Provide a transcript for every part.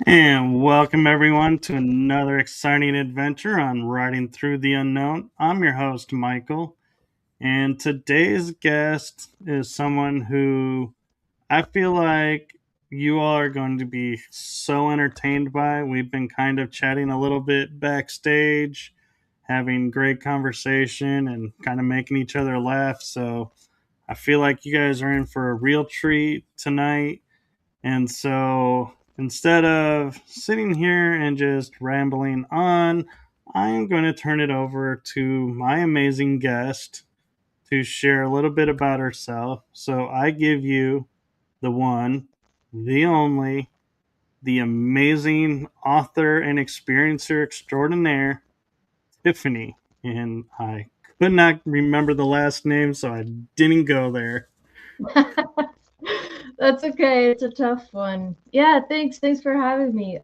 And welcome everyone to another exciting adventure on Riding Through the Unknown. I'm your host, Michael, and today's guest is someone who I feel like you all are going to be so entertained by. We've been kind of chatting a little bit backstage, having great conversation, and kind of making each other laugh. So I feel like you guys are in for a real treat tonight. And so instead of sitting here and just rambling on, I'm going to turn it over to my amazing guest to share a little bit about herself. So I give you the one, the only, the amazing author and experiencer extraordinaire, Tiffany. And I could not remember the last name, so I didn't go there. That's okay. It's a tough one. Yeah, thanks. Thanks for having me.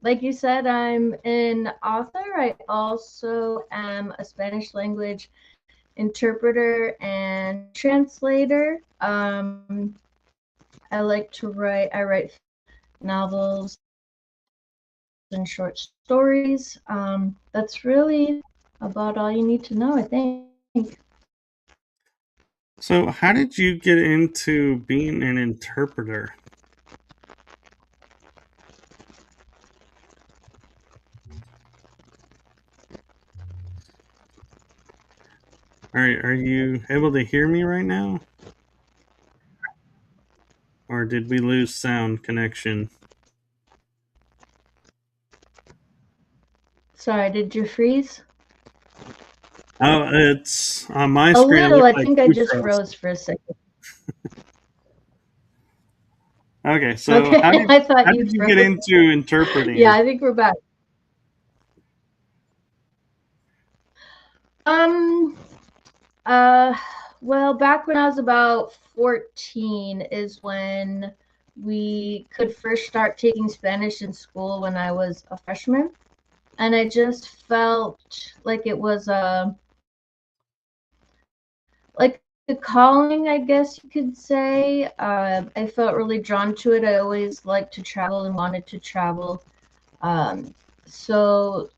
Like you said, I'm an author. I also am a Spanish language interpreter and translator. I like to write. I write novels and short stories. That's really about all you need to know, I think. So, how did you get into being an interpreter? Are you able to hear me right now? Or did we lose sound connection? Sorry, did you freeze? Oh, it's on my A screen. It little. looks I like think I you just froze. froze for a second. Okay, so Okay, I thought how you did you get froze. into Yeah, interpreting? I think we're back. Um, uh, well, back when I was about 14 is when we could first start taking Spanish in school when I was a freshman. And I just felt like it was like a calling, I guess you could say. I felt really drawn to it. I always liked to travel and wanted to travel. Um, so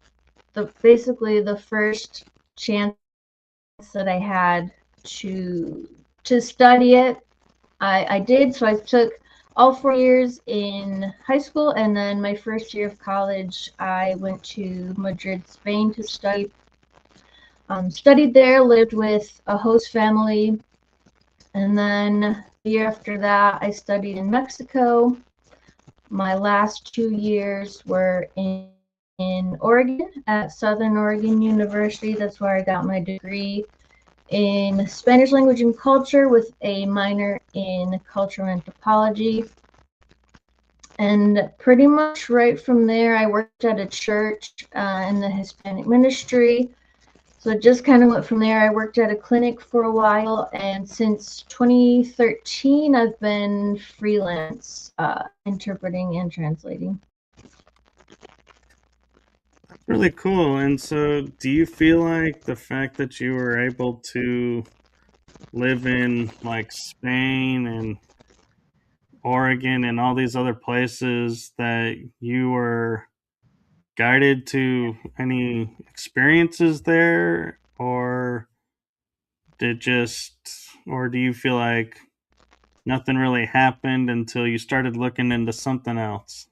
basically the first chance that I had to study it, I did. So I took all 4 years in high school, and then my first year of college, I went to Madrid, Spain to study. Studied there, lived with a host family, and then the year after that, I studied in Mexico. My last 2 years were in Oregon at Southern Oregon University. That's where I got my degree in Spanish language and culture with a minor in cultural anthropology. And pretty much right from there, I worked at a church in the Hispanic ministry. So it just kind of went from there. I worked at a clinic for a while, and since 2013, I've been freelance interpreting and translating. Really cool. And so, do you feel like the fact that you were able to live in like Spain and Oregon and all these other places that you were guided to any experiences there, or did just or do you feel like nothing really happened until you started looking into something else?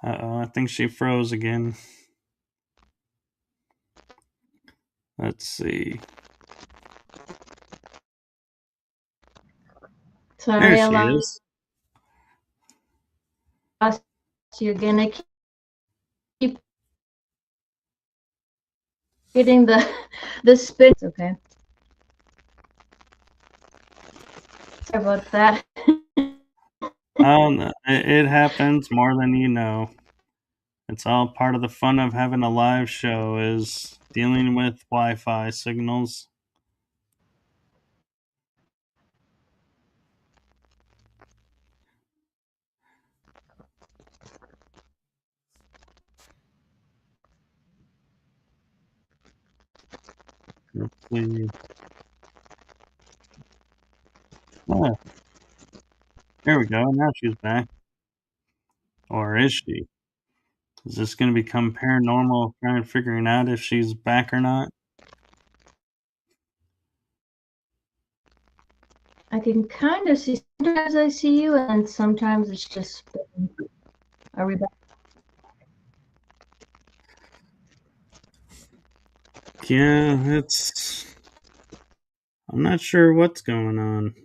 Uh-oh, I think she froze again. Let's see. There Sorry, I she lost is. you again. I keep getting the spin. Okay, sorry about that. Oh, no, it happens more than you know. It's all part of the fun of having a live show is dealing with Wi-Fi signals. Let's see. Oh, there we go. Now she's back. Or is she? Is this going to become paranormal, trying to figuring out if she's back or not? I can kind of see, sometimes I see you, and sometimes it's just, are we back? Yeah, I'm not sure what's going on.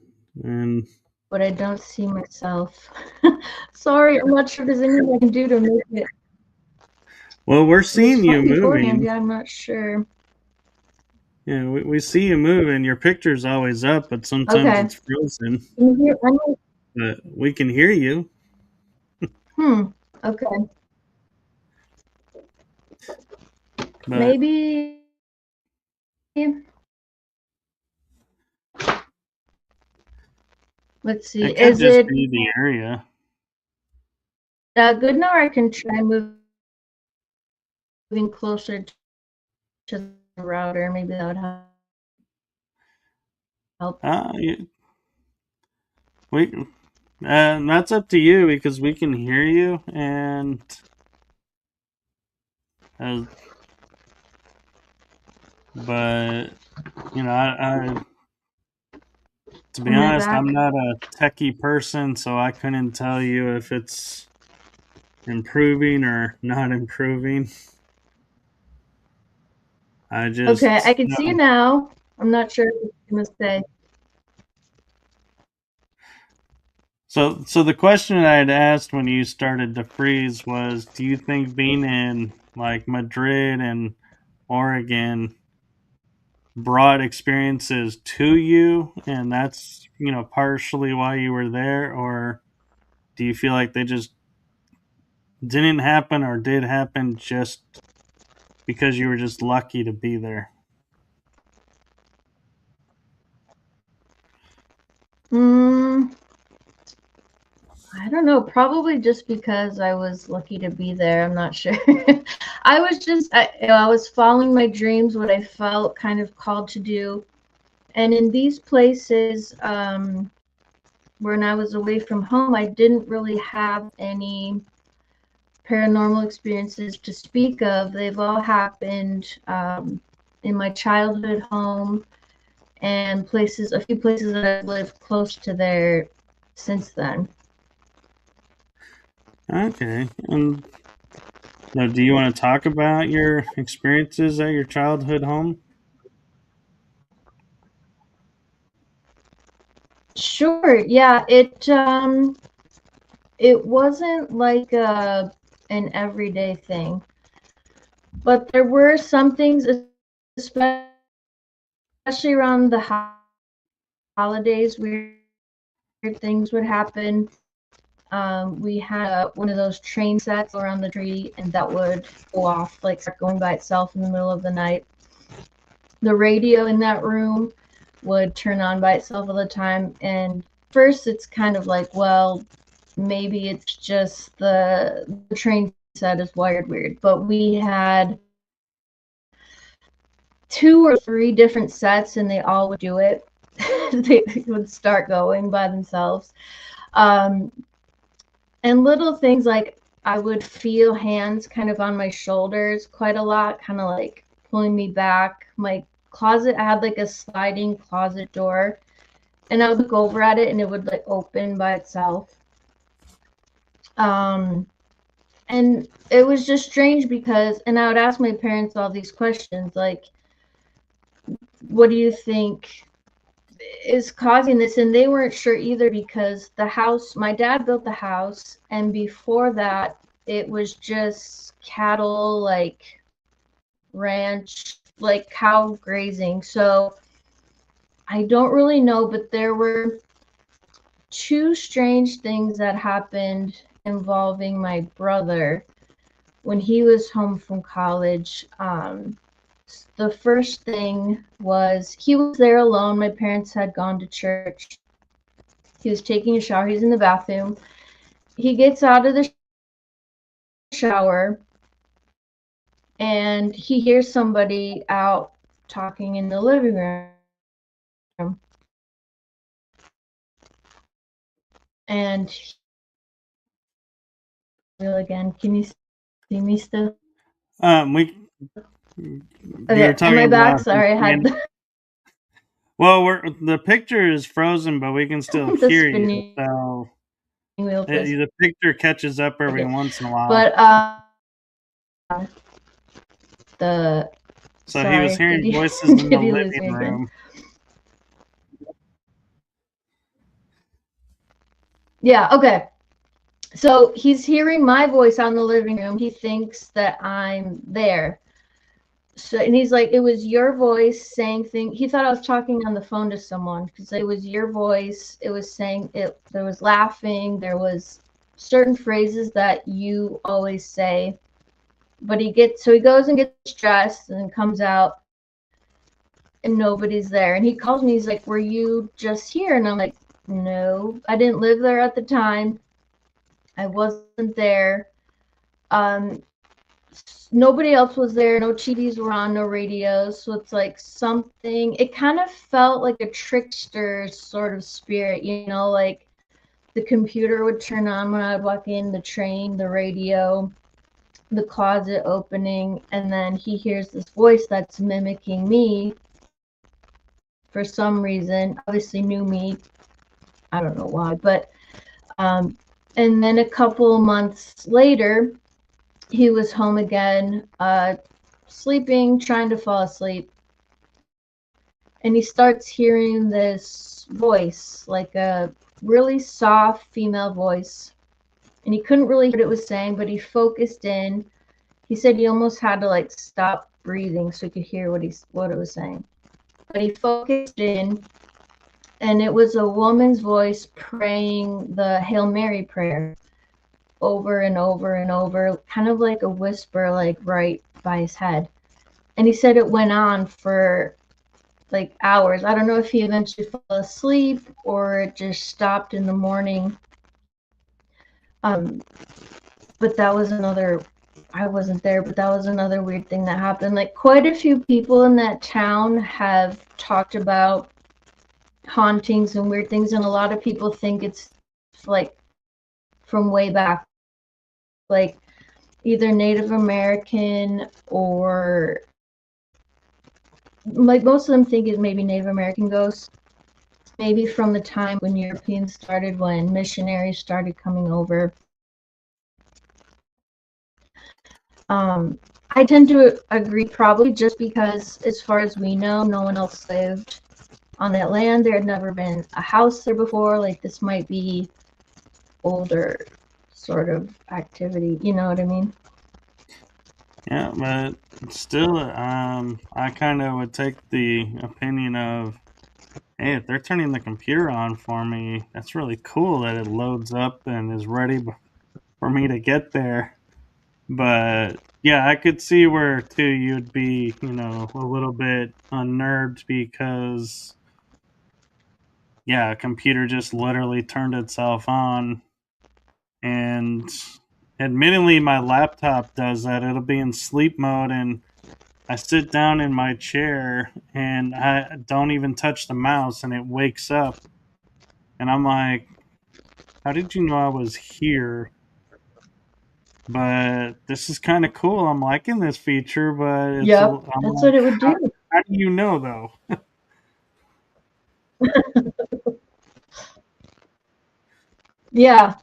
And But I don't see myself. Sorry, I'm not sure there's anything I can do to make it. well, we're It was seeing you fine beforehand, moving. yeah, I'm not sure. Yeah, we see you moving. Your picture's always up, but sometimes Okay. it's frozen. Can you hear? But we can hear you. Okay. But Maybe. Let's see. it could Is just it be the area. good now? Or I can try moving closer to the router. Maybe that would help. You, we that's up to you because we can hear you, and uh, but I to be Am I honest, I'm back? not a techie person, so I couldn't tell you if it's improving or not improving. I Okay, I just can see you now. I'm not sure what you're gonna say. so the question I had asked when you started to freeze was, do you think being in like Madrid and Oregon brought experiences to you, and that's partially why you were there, or do you feel like they just didn't happen or did happen just because you were just lucky to be there? Hmm. I don't know. Probably just because I was lucky to be there. I'm not sure. I was just, I was following my dreams, what I felt kind of called to do. And in these places, when I was away from home, I didn't really have any paranormal experiences to speak of. They've all happened in my childhood home and a few places that I've lived close to there since then. Okay. And now, do you want to talk about your experiences at your childhood home? Sure. Yeah. It wasn't like an everyday thing, but there were some things, especially around the holidays, weird things would happen. We had one of those train sets around the tree, and that would go off, like start going by itself in the middle of the night. The radio in that room would turn on by itself all the time. And first, it's kind of like, well, maybe it's just the train set is wired weird. But we had 2 or 3 different sets, and they all would do it. They would start going by themselves. Um, and little things like I would feel hands kind of on my shoulders quite a lot, kind of like pulling me back. My closet, I had like a sliding closet door, and I would look over at it and it would like open by itself. Um, and it was just strange because, and I would ask my parents all these questions like, what do you think is causing this? And they weren't sure either because the house, my dad built the house, and before that, it was just cattle, like ranch, like cow grazing. So I don't really know, but there were 2 strange things that happened involving my brother when he was home from college. The first thing was he was there alone. My parents had gone to church. He was taking a shower. He's in the bathroom. He gets out of the shower and he hears somebody out talking in the living room. And again, can you see me still? We you're Okay, am I talking back? about Sorry, I had well, the picture is frozen, but we can still the hear you. spinning So wheel twist. the picture catches up every Okay. once in a while. But the So he was sorry, hearing did you voices in the did you lose living me again? room. Yeah, okay. So he's hearing my voice on the living room. He thinks that I'm there. So, and he's like, it was your voice saying things. He thought I was talking on the phone to someone because it was your voice. It was saying it. There was laughing. There was certain phrases that you always say. But he goes and gets dressed and comes out, and nobody's there. And he calls me. He's like, "Were you just here?" And I'm like, "No, I didn't live there at the time. I wasn't there. Um, nobody else was there. No TVs were on, no radios. So it's like something, it kind of felt like a trickster sort of spirit, like the computer would turn on when I would walk in, the train, the radio, the closet opening, and then he hears this voice that's mimicking me for some reason. Obviously knew me. I don't know why, but and then a couple months later, he was home again, sleeping, trying to fall asleep. And he starts hearing this voice, like a really soft female voice. And he couldn't really hear what it was saying, but he focused in. He said he almost had to like stop breathing so he could hear what it was saying. But he focused in, and it was a woman's voice praying the Hail Mary prayer over and over and over, kind of like a whisper, like right by his head. And he said it went on for like hours. I don't know if he eventually fell asleep or it just stopped in the morning. But that was another, I wasn't there, but that was another weird thing that happened. Like quite a few people in that town have talked about hauntings and weird things, and a lot of people think it's like from way back, like either Native American or like most of them think it maybe Native American ghosts, maybe from the time when Europeans started, when missionaries started coming over. I tend to agree, probably just because, as far as we know, no one else lived on that land. There had never been a house there before. Like this might be older sort of activity. You know what I mean? Yeah, but still, I kind of would take the opinion of, hey, if they're turning the computer on for me, that's really cool that it loads up and is ready for me to get there. But yeah, I could see where too you'd be, a little bit unnerved because yeah, a computer just literally turned itself on. And admittedly, my laptop does that. It'll be in sleep mode, and I sit down in my chair and I don't even touch the mouse, and it wakes up. And I'm like, how did you know I was here? But this is kind of cool. I'm liking this feature, but Yep, I'm that's what like, it would do. how do you know though? Yeah,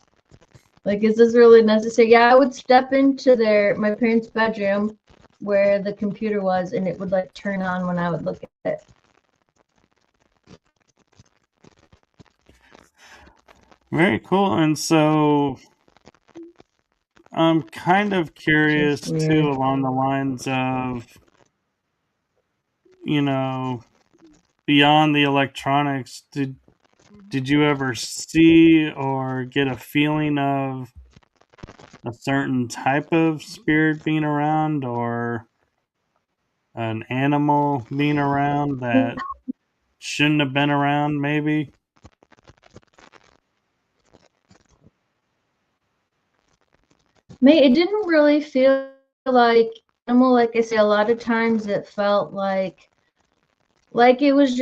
like is this really necessary? Yeah, I would step into my parents' bedroom where the computer was, and it would like turn on when I would look at it. Very cool. And so I'm kind of Just curious too, weird. along the lines of, you know, beyond the electronics, did you ever see or get a feeling of a certain type of spirit being around or an animal being around that shouldn't have been around maybe? It didn't really feel like animal. Like I say, a lot of times it felt like Like it was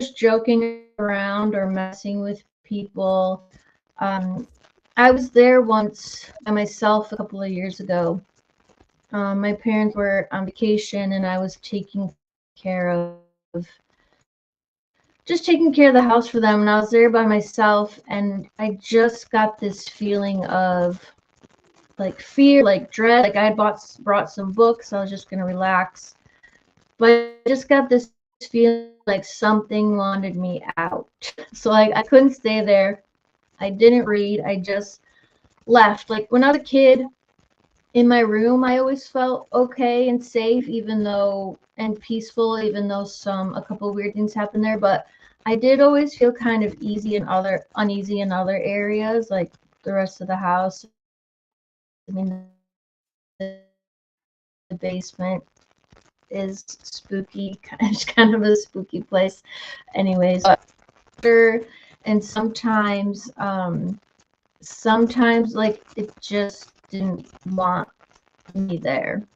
just joking around or messing with people. Um, I was there once by myself a couple of years ago. My parents were on vacation and I was care of taking care of the house for them, and I was there by myself, and I just got this feeling of like fear, like dread. Like I had brought some books, I was just gonna relax, but I just got this feeling like something wanted me out. So like I couldn't stay there. I didn't read. I just left. Like when I was a kid, in my room, I always felt okay and safe, even though and peaceful, even though a couple weird things happened there. But I did always feel kind of uneasy in other areas, like the rest of the house. I mean, the basement is spooky, it's kind of a spooky place, anyways. But and sometimes like it just didn't want me there.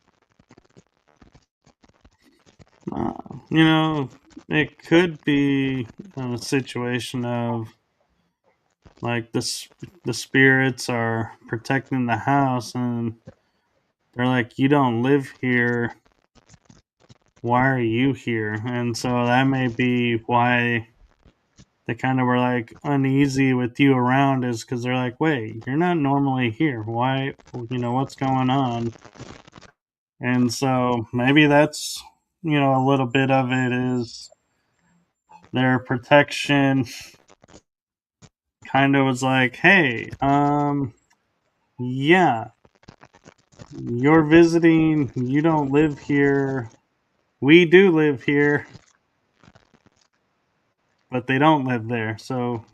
You know, it could be a situation of like the spirits are protecting the house, and they're like, "You don't live here. Why are you here?" And so that may be why they kind of were like uneasy with you around, is because they're like, "Wait, you're not normally here. Why? What's going on?" And so maybe that's a little bit of it is their protection kind of was like, hey, yeah, you're visiting, you don't live here, we do live here, but they don't live there. So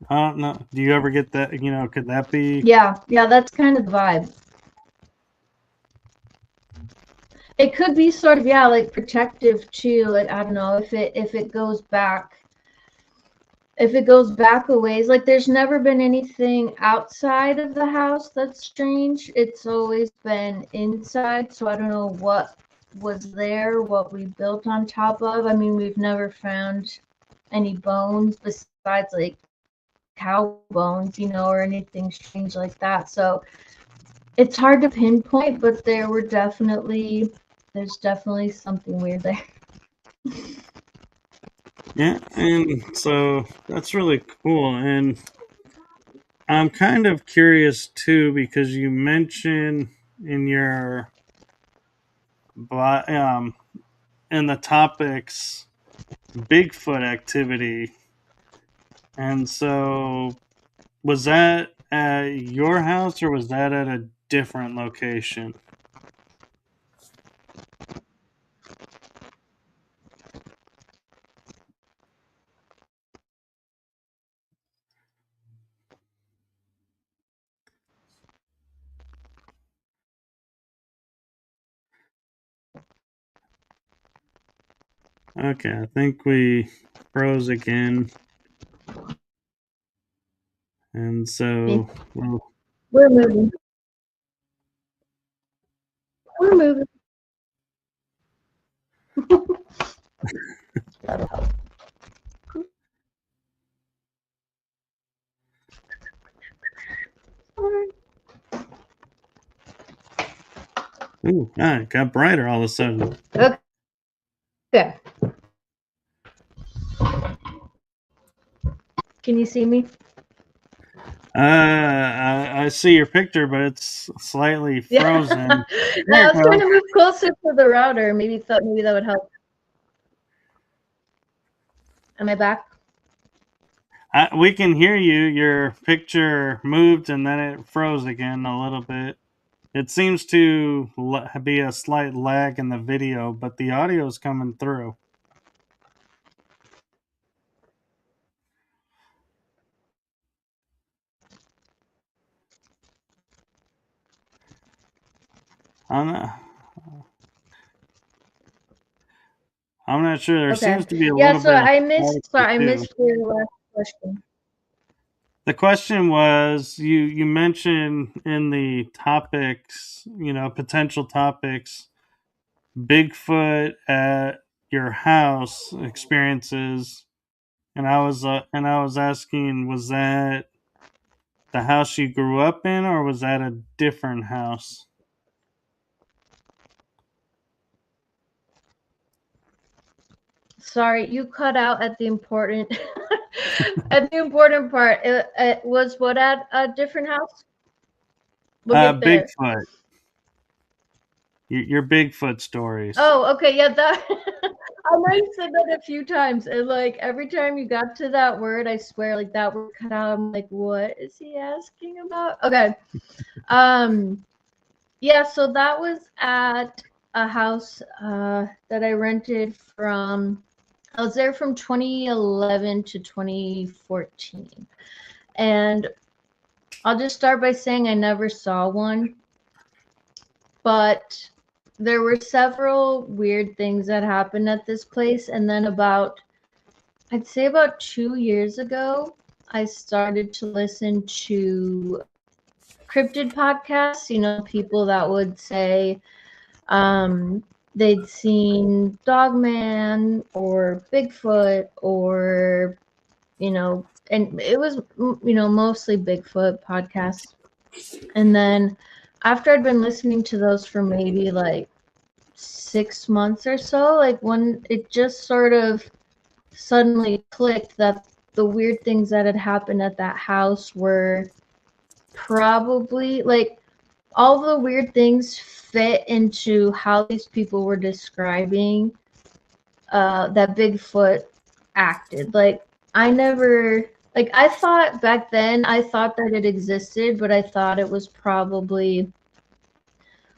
I don't know, do you ever get that? Could that be? Yeah, that's kind of the vibe. It could be sort of, yeah, like protective too. Like I don't know if it goes back a ways. Like there's never been anything outside of the house that's strange. It's always been inside. So I don't know what was there, what we built on top of. I mean, we've never found any bones besides like cow bones, or anything strange like that. So it's hard to pinpoint, but there's definitely something weird there. Yeah, and so that's really cool. And I'm kind of curious too, because you mentioned in your um in the topics Bigfoot activity. And so was that at your house or was that at a different location? Okay, I think we froze again. And so, well, We're moving. We're moving. ooh, it got brighter all of a sudden. Okay. Can you see me? I see your picture, but it's slightly Yeah. frozen. There I you was trying to go. move closer to the router. Maybe that would help. Am I back? We can hear you. Your picture moved and then it froze again a little bit. It seems to be a slight lag in the video, but the audio is coming through. I'm not, I'm not sure. There Okay. seems to be a Yeah, little so bit of I static missed sorry, I too. missed your last question. The question was you mentioned in the topics, potential topics, Bigfoot your house experiences, and I was asking, was that the house you grew up in, or was that a different house? Sorry, you cut out at the important at the important part. It was what at a different house? We'll get there. Bigfoot. Your Bigfoot stories. Oh, okay, yeah, that I know you said that a few times, and like every time you got to that word, I swear, like that word cut out. I'm like, what is he asking about? Okay. Um, yeah, so that was at a house that I rented from. I was there from 2011 to 2014. And I'll just start by saying I never saw one, but there were several weird things that happened at this place. And then I'd say about 2 years ago, I started to listen to cryptid podcasts, people that would say they'd seen Dogman or Bigfoot or, and it was, mostly Bigfoot podcasts. And then after I'd been listening to those for maybe like 6 months or so, like when it just sort of suddenly clicked that the weird things that had happened at that house were probably like all the weird things fit into how these people were describing that Bigfoot acted. Like I thought back then, I thought that it existed, but I thought it was probably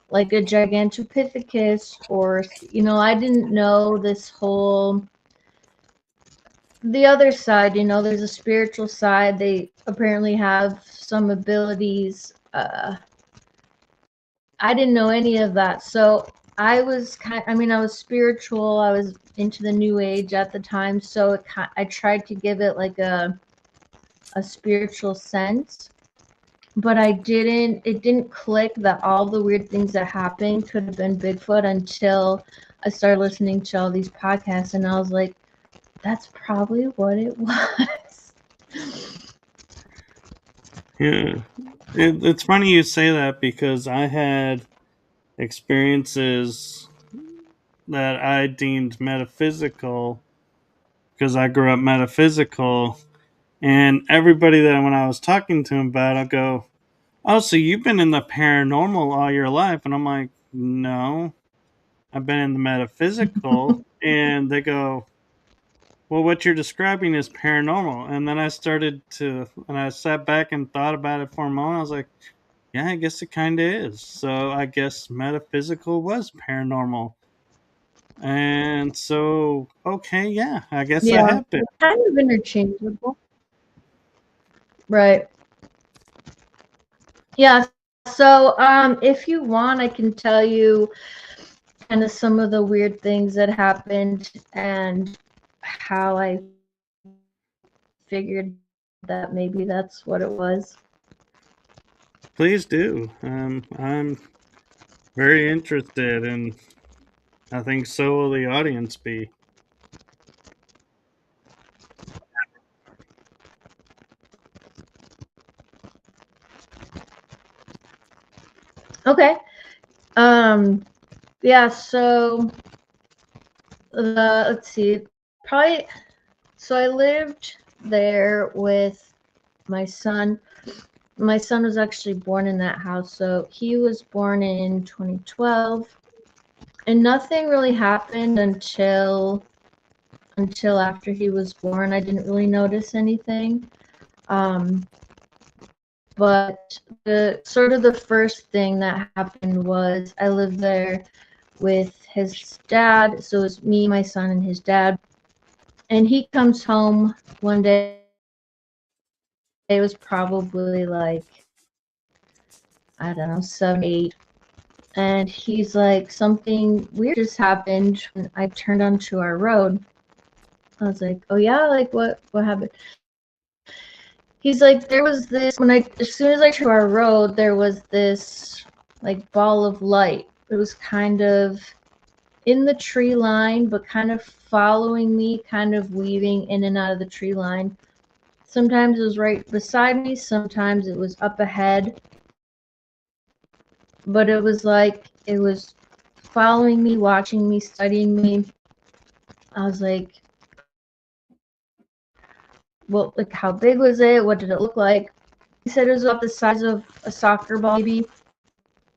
like a Gigantopithecus or, I didn't know the other side, there's a spiritual side. They apparently have some abilities. I didn't know any of that. So I was I was spiritual. I was into the new age at the time. So I tried to give it like a spiritual sense, but it didn't click that all the weird things that happened could have been Bigfoot until I started listening to all these podcasts, and I was like, that's probably what it was. Yeah, it's funny you say that because I had experiences that I deemed metaphysical because I grew up metaphysical, and everybody that when I was talking to him about it, I go, "Oh, so you've been in the paranormal all your life?" And I'm like, "No, I've been in the metaphysical." And they go, "Well, what you're describing is paranormal." And then and I sat back and thought about it for a moment. I was like, yeah, I guess it kind of is. So I guess metaphysical was paranormal. And so, okay, yeah, I guess I Yeah, have been. kind of interchangeable. Right. Yeah. So, if you want, I can tell you kind of some of the weird things that happened and how I figured that maybe that's what it was. Please do. I'm very interested, and I think so will the audience be. Okay. Um, yeah, so let's see. Probably so I lived there with my son. My son was actually born in that house. So he was born in 2012, and nothing really happened until after he was born. I didn't really notice anything. But the first thing that happened was I lived there with his dad. So it was me, my son, and his dad. And he comes home one day. It was probably like, I don't know, 7, 8. And he's like, something weird just happened when I turned onto our road. I was like, oh yeah, like what happened? He's like, there was this as soon as I turned our road, there was this like ball of light. It was kind of in the tree line, but kind of following me, kind of weaving in and out of the tree line. Sometimes it was right beside me, sometimes it was up ahead, but it was like it was following me, watching me, studying me. I was like, well, like, how big was it? What did it look like? He said it was about the size of a soccer ball, maybe.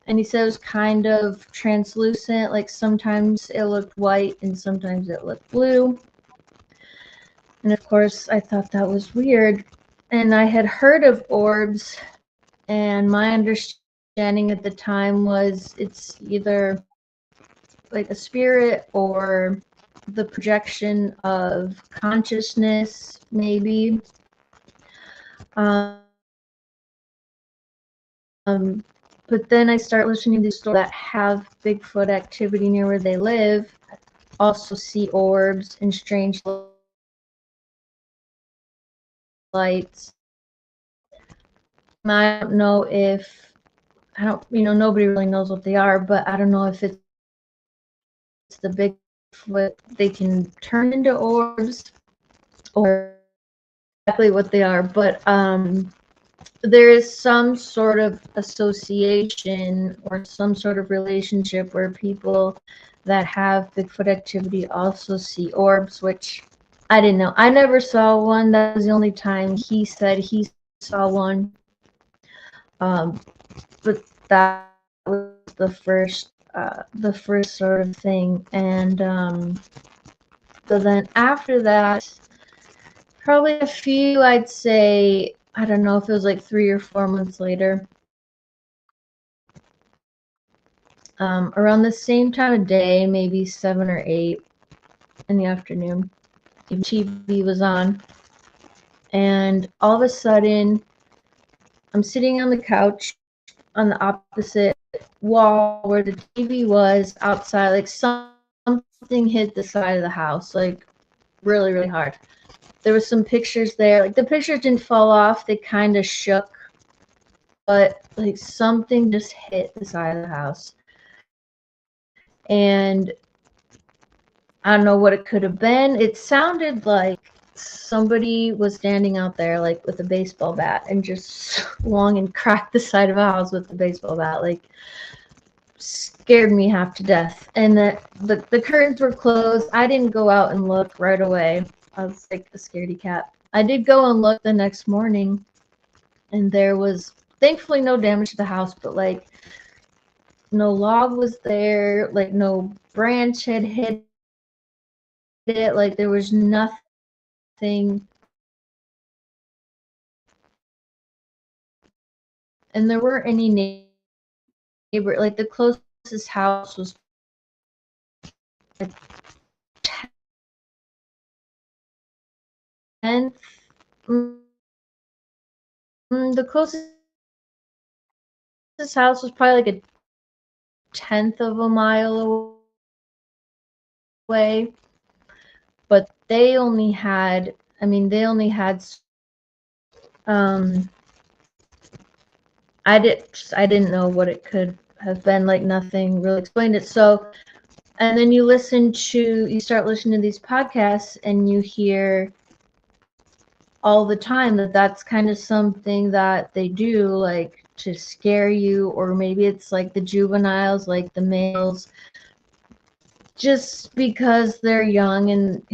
And he said it was kind of translucent, like sometimes it looked white and sometimes it looked blue. And of course, I thought that was weird. And I had heard of orbs, and my understanding at the time was it's either like a spirit or the projection of consciousness, maybe. But then I start listening to these stories that have Bigfoot activity near where they live, also see orbs and strange lights. I don't know if, nobody really knows what they are, but I don't know if it's the Bigfoot, they can turn into orbs or exactly what they are, but there is some sort of association or some sort of relationship where people that have Bigfoot activity also see orbs, which I didn't know. I never saw one. That was the only time he said he saw one. But that was the first sort of thing. And so then after that, probably a few, I'd say, I don't know if it was like 3 or 4 months later, around the same time of day, maybe 7 or 8 in the afternoon, TV was on, and all of a sudden, I'm sitting on the couch on the opposite wall where the TV was outside, like something hit the side of the house, like really, really hard. There was some pictures there, like the pictures didn't fall off, they kind of shook, but like something just hit the side of the house. And I don't know what it could have been. It sounded like somebody was standing out there like with a baseball bat and just swung and cracked the side of a house with the baseball bat. Like, scared me half to death. And the curtains were closed. I didn't go out and look right away. I was like a scaredy cat. I did go and look the next morning, and there was thankfully no damage to the house, but like no log was there, like no branch had hit it, like there was nothing. And there weren't any neighbor, like the closest house was like 10th. The closest house was probably like a 10th of a mile away, but they only had, um, I didn't know what it could have been, like nothing really explained it. So, and then you start listening to these podcasts and you hear all the time that that's kind of something that they do, like to scare you, or maybe it's like the juveniles, like the males, just because they're young and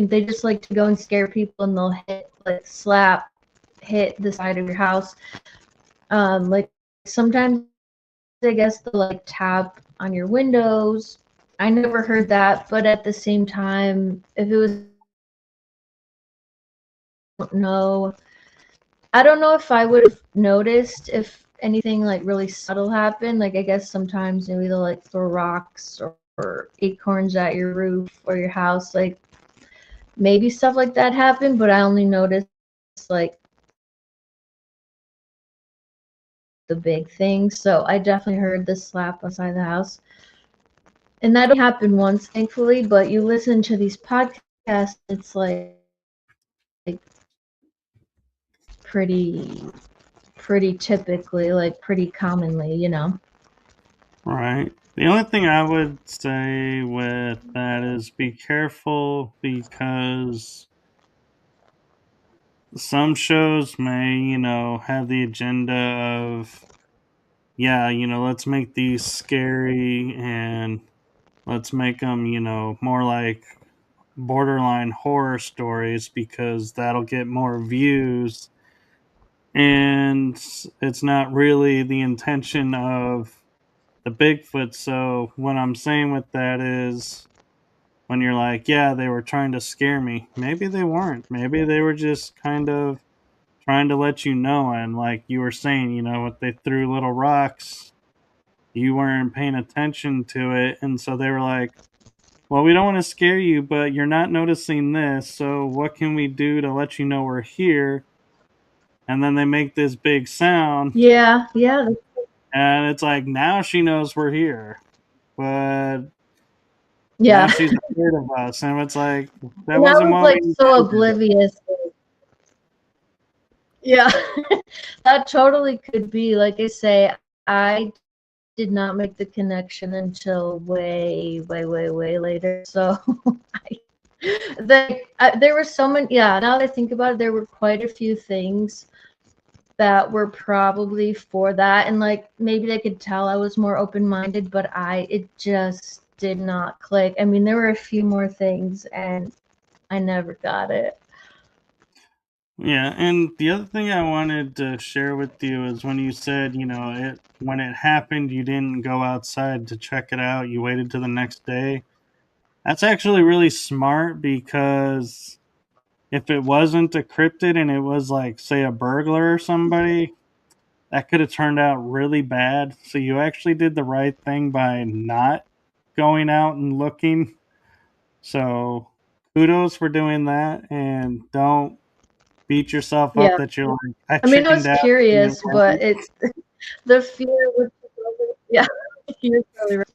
they just like to go and scare people, and they'll hit the side of your house. Like sometimes I guess they'll like tap on your windows. I never heard that, but at the same time, if it was, no, I don't know if I would have noticed if anything like really subtle happened. Like I guess sometimes maybe they'll like throw rocks or acorns at your roof or your house. Like maybe stuff like that happened, but I only noticed like the big things. So I definitely heard the slap outside the house. And that only happened once, thankfully, but you listen to these podcasts, it's like pretty typically, like pretty commonly, Right. The only thing I would say with that is be careful because some shows may, have the agenda of, yeah, let's make these scary and let's make them, more like borderline horror stories because that'll get more views. And it's not really the intention of the Bigfoot. So, what I'm saying with that is when you're like, yeah, they were trying to scare me, maybe they weren't. Maybe they were just kind of trying to let you know. And like you were saying, if they threw little rocks, you weren't paying attention to it. And so they were like, well, we don't want to scare you, but you're not noticing this. So what can we do to let you know we're here? And then they make this big sound. Yeah, yeah, And it's like, now she knows we're here. But now yeah. she's afraid of us. And it's like, that And I wasn't was what we like so intended. oblivious. Yeah, that totally could be. Like I say, I did not make the connection until way, way, way, way later. So there were so many. Yeah, now that I think about it, there were quite a few things that were probably for that, and like maybe they could tell I was more open-minded, but it just did not click. I mean, there were a few more things, and I never got it. Yeah, and the other thing I wanted to share with you is when you said, it when it happened, you didn't go outside to check it out. You waited till the next day. That's actually really smart because if it wasn't a cryptid and it was like, say, a burglar or somebody, that could have turned out really bad. So you actually did the right thing by not going out and looking. So kudos for doing that, and don't beat yourself up Yeah, that you're like, I I mean, I chickened was out and it curious, wasn't. but the fear was, yeah, you're totally right.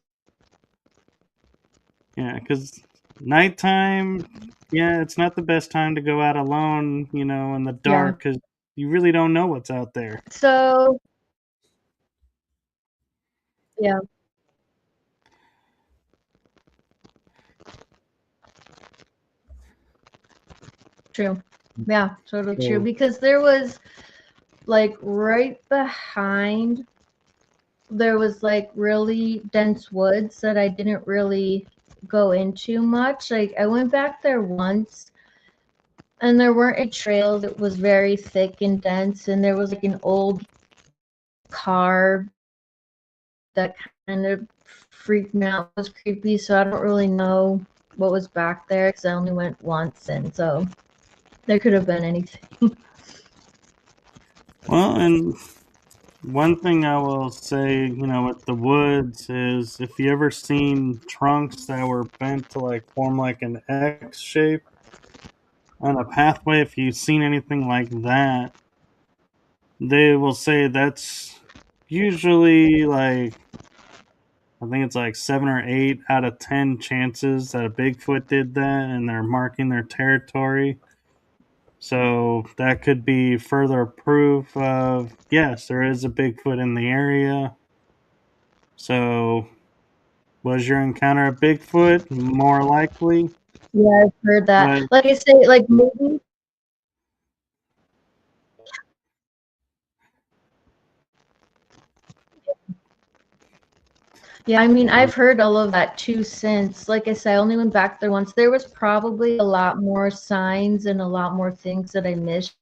Yeah, because nighttime, yeah, it's not the best time to go out alone, in the Yeah. dark because you really don't know what's out there. So yeah, true. Yeah, totally true. So, Because there was like right behind, there was like really dense woods that I didn't really go into much. Like I went back there once, and there weren't any trails. It was very thick and dense, and there was like an old car that kind of freaked me out. It was creepy, so I don't really know what was back there because I only went once, and so there could have been anything. well, and one thing I will say, with the woods is if you ever seen trunks that were bent to like form like an X shape on a pathway, if you've seen anything like that, they will say that's usually like, I think it's like 7 or 8 out of 10 chances that a Bigfoot did that and they're marking their territory. So that could be further proof of, yes, there is a Bigfoot in the area. So was your encounter a Bigfoot? More likely. Yeah, I've heard that. But Like I say, like maybe. Yeah, I mean, I've heard all of that too since. Like I said, I only went back there once. There was probably a lot more signs and a lot more things that I missed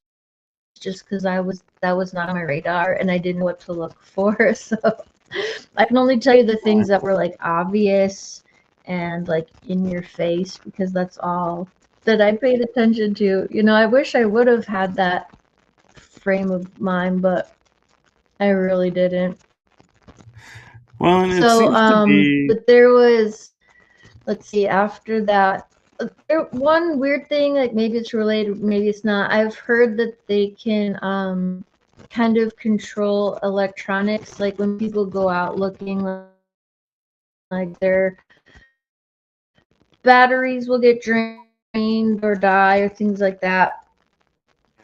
just because that was not on my radar and I didn't know what to look for. So I can only tell you the things that were like obvious and like in your face because that's all that I paid attention to. I wish I would have had that frame of mind, but I really didn't. well, and it So, seems to be, but there was, let's see, after that, one weird thing, like maybe it's related, maybe it's not. I've heard that they can kind of control electronics, like when people go out looking, like their batteries will get drained or die or things like that.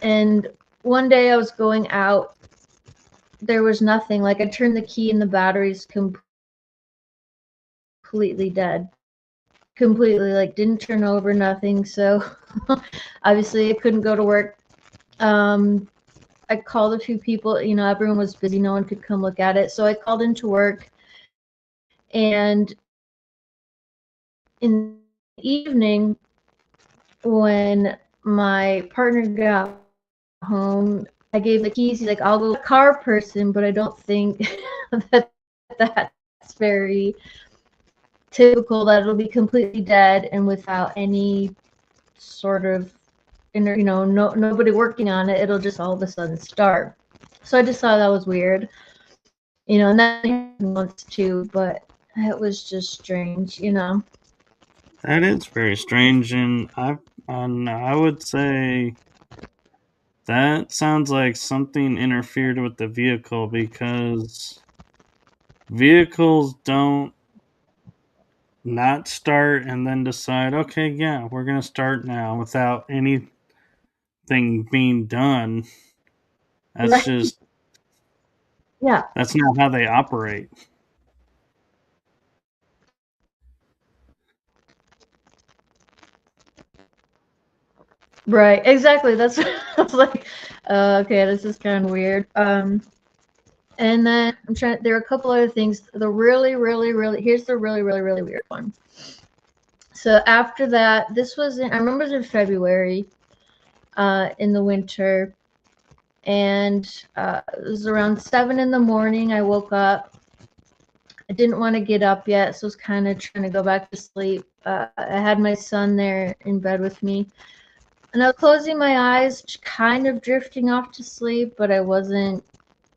And one day I was going out, there was nothing. Like I turned the key and the batteries completely completely dead. Completely, like, didn't turn over, nothing. So obviously I couldn't go to work. I called a few people, everyone was busy, no one could come look at it. So I called into work, and in the evening, when my partner got home, I gave the keys. He's like, I'll go. Car person, but I don't think that that's very typical, that it'll be completely dead and without any sort of nobody working on it. It'll just all of a sudden start. So I just thought that was weird, and that happened once too, but it was just strange. That is very strange, and I would say that sounds like something interfered with the vehicle because vehicles don't not start and then decide, okay, yeah, we're gonna start now without anything being done. That's Right. just Yeah. that's not how they operate. Right. Exactly. That's I was like, okay, this is kind of weird. And then I'm trying. There are a couple other things. The really, really, really. Here's the really, really, really weird one. So after that, this was I remember it was in February, in the winter, and it was around 7 in the morning. I woke up. I didn't want to get up yet, so I was kind of trying to go back to sleep. I had my son there in bed with me, and I was closing my eyes, kind of drifting off to sleep, but I wasn't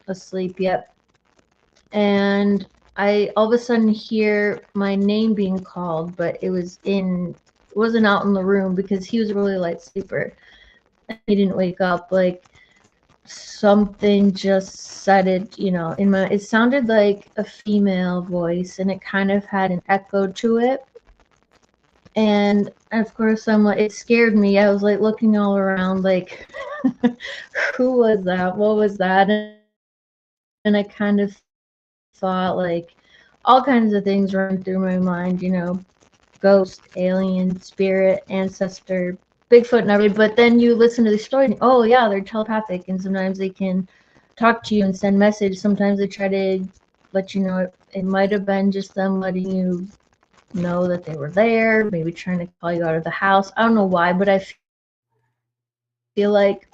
asleep yet. And I all of a sudden hear my name being called, but it wasn't out in the room because he was a really light sleeper. He didn't wake up. Like, something just said it, it sounded like a female voice, and it kind of had an echo to it. And of course, it scared me. I was like looking all around, like, who was that? What was that? And I kind of thought, like, all kinds of things run through my mind, ghost, alien, spirit, ancestor, Bigfoot, and everything. But then you listen to the story, and, oh yeah, they're telepathic, and sometimes they can talk to you and send messages. Sometimes they try to let you know it might have been just them letting you know that they were there, maybe trying to call you out of the house. I don't know why, but I feel like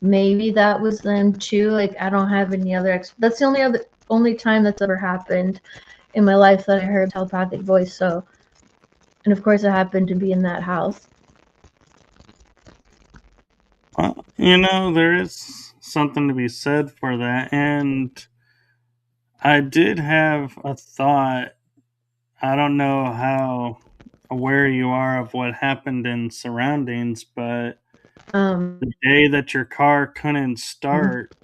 maybe that was them too. Like, I don't have any other that's the only time that's ever happened in my life that I heard a telepathic voice. So, and of course it happened to be in that house. Well, there is something to be said for that. And I did have a thought. I don't know how aware you are of what happened in surroundings, but Um the day that your car couldn't start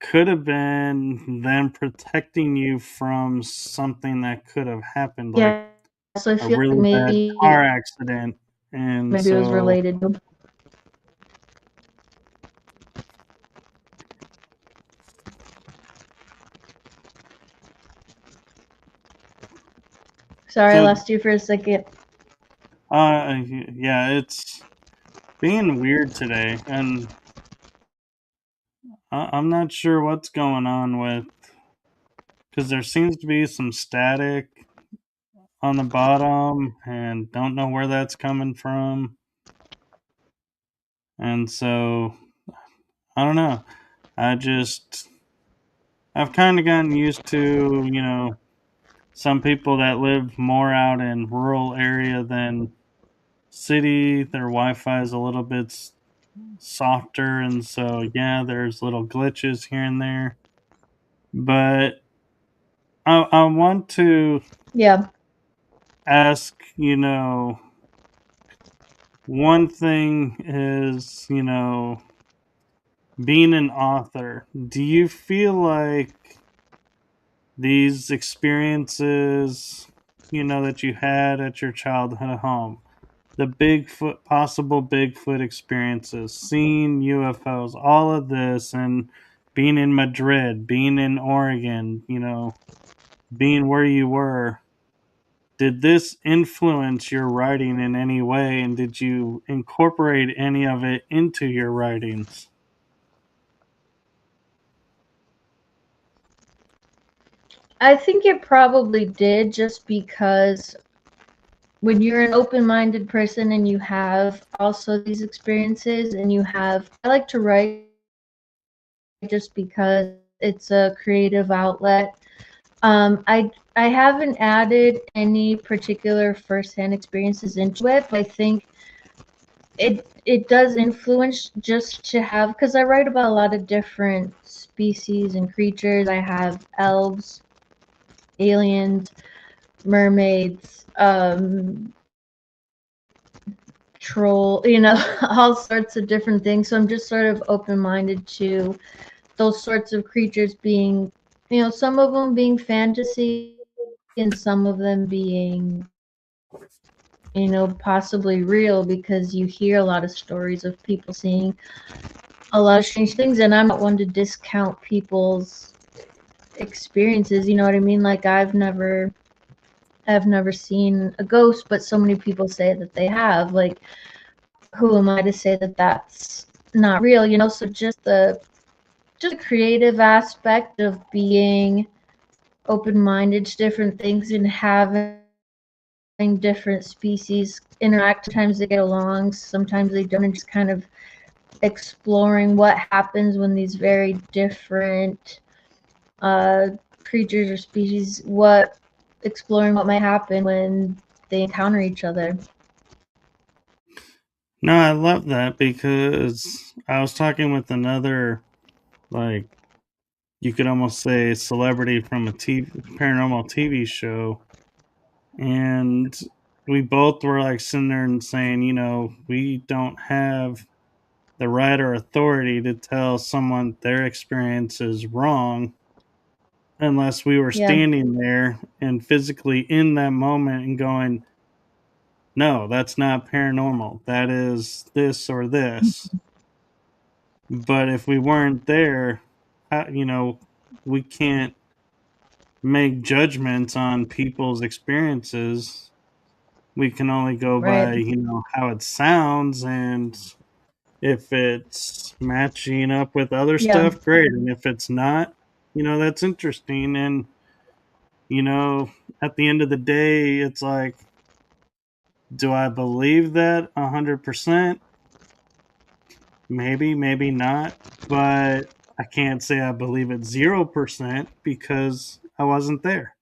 could have been them protecting you from something that could have happened, like yeah, so I a feel like really bad car accident. And maybe it was so, related. Sorry, I so lost you for a second. yeah, it's being weird today, and I'm not sure what's going on with because there seems to be some static on the bottom, and don't know where that's coming from. And so, I don't know. I just I've kind of gotten used to, some people that live more out in rural area than city. Their Wi-Fi is a little bit softer, and so yeah, there's little glitches here and there. But I want to Yeah. ask, one thing is, being an author. Do you feel like these experiences, that you had at your childhood home, the possible Bigfoot experiences, seeing UFOs, all of this, and being in Madrid, being in Oregon, being where you were, did this influence your writing in any way, and did you incorporate any of it into your writings? I think it probably did, just because when you're an open-minded person and you have also these experiences and you have, I like to write just because it's a creative outlet. I haven't added any particular firsthand experiences into it, but I think it does influence just to have, because I write about a lot of different species and creatures. I have elves, aliens, mermaids, troll, all sorts of different things. So I'm just sort of open-minded to those sorts of creatures being, some of them being fantasy and some of them being, possibly real, because you hear a lot of stories of people seeing a lot of strange things, and I'm not one to discount people's experiences, you know what I mean? Like I've never seen a ghost, but so many people say that they have. Like, who am I to say that that's not real, So just the creative aspect of being open-minded to different things and having different species interact. Sometimes they get along, sometimes they don't, and just kind of exploring what happens when these very different uh, creatures or species, exploring what might happen when they encounter each other. No, I love that because I was talking with another, like, you could almost say celebrity from a paranormal TV show, and we both were like sitting there and saying, we don't have the right or authority to tell someone their experience is wrong unless we were Yeah, standing there and physically in that moment and going, no, that's not paranormal. That is this or this. But if we weren't there, we can't make judgments on people's experiences. We can only go right. by, how it sounds, and if it's matching up with other Yeah, stuff, great. And if it's not, that's interesting. And, you know, at the end of the day, it's like, do I believe that 100%? Maybe, maybe not. But I can't say I believe it 0% because I wasn't there.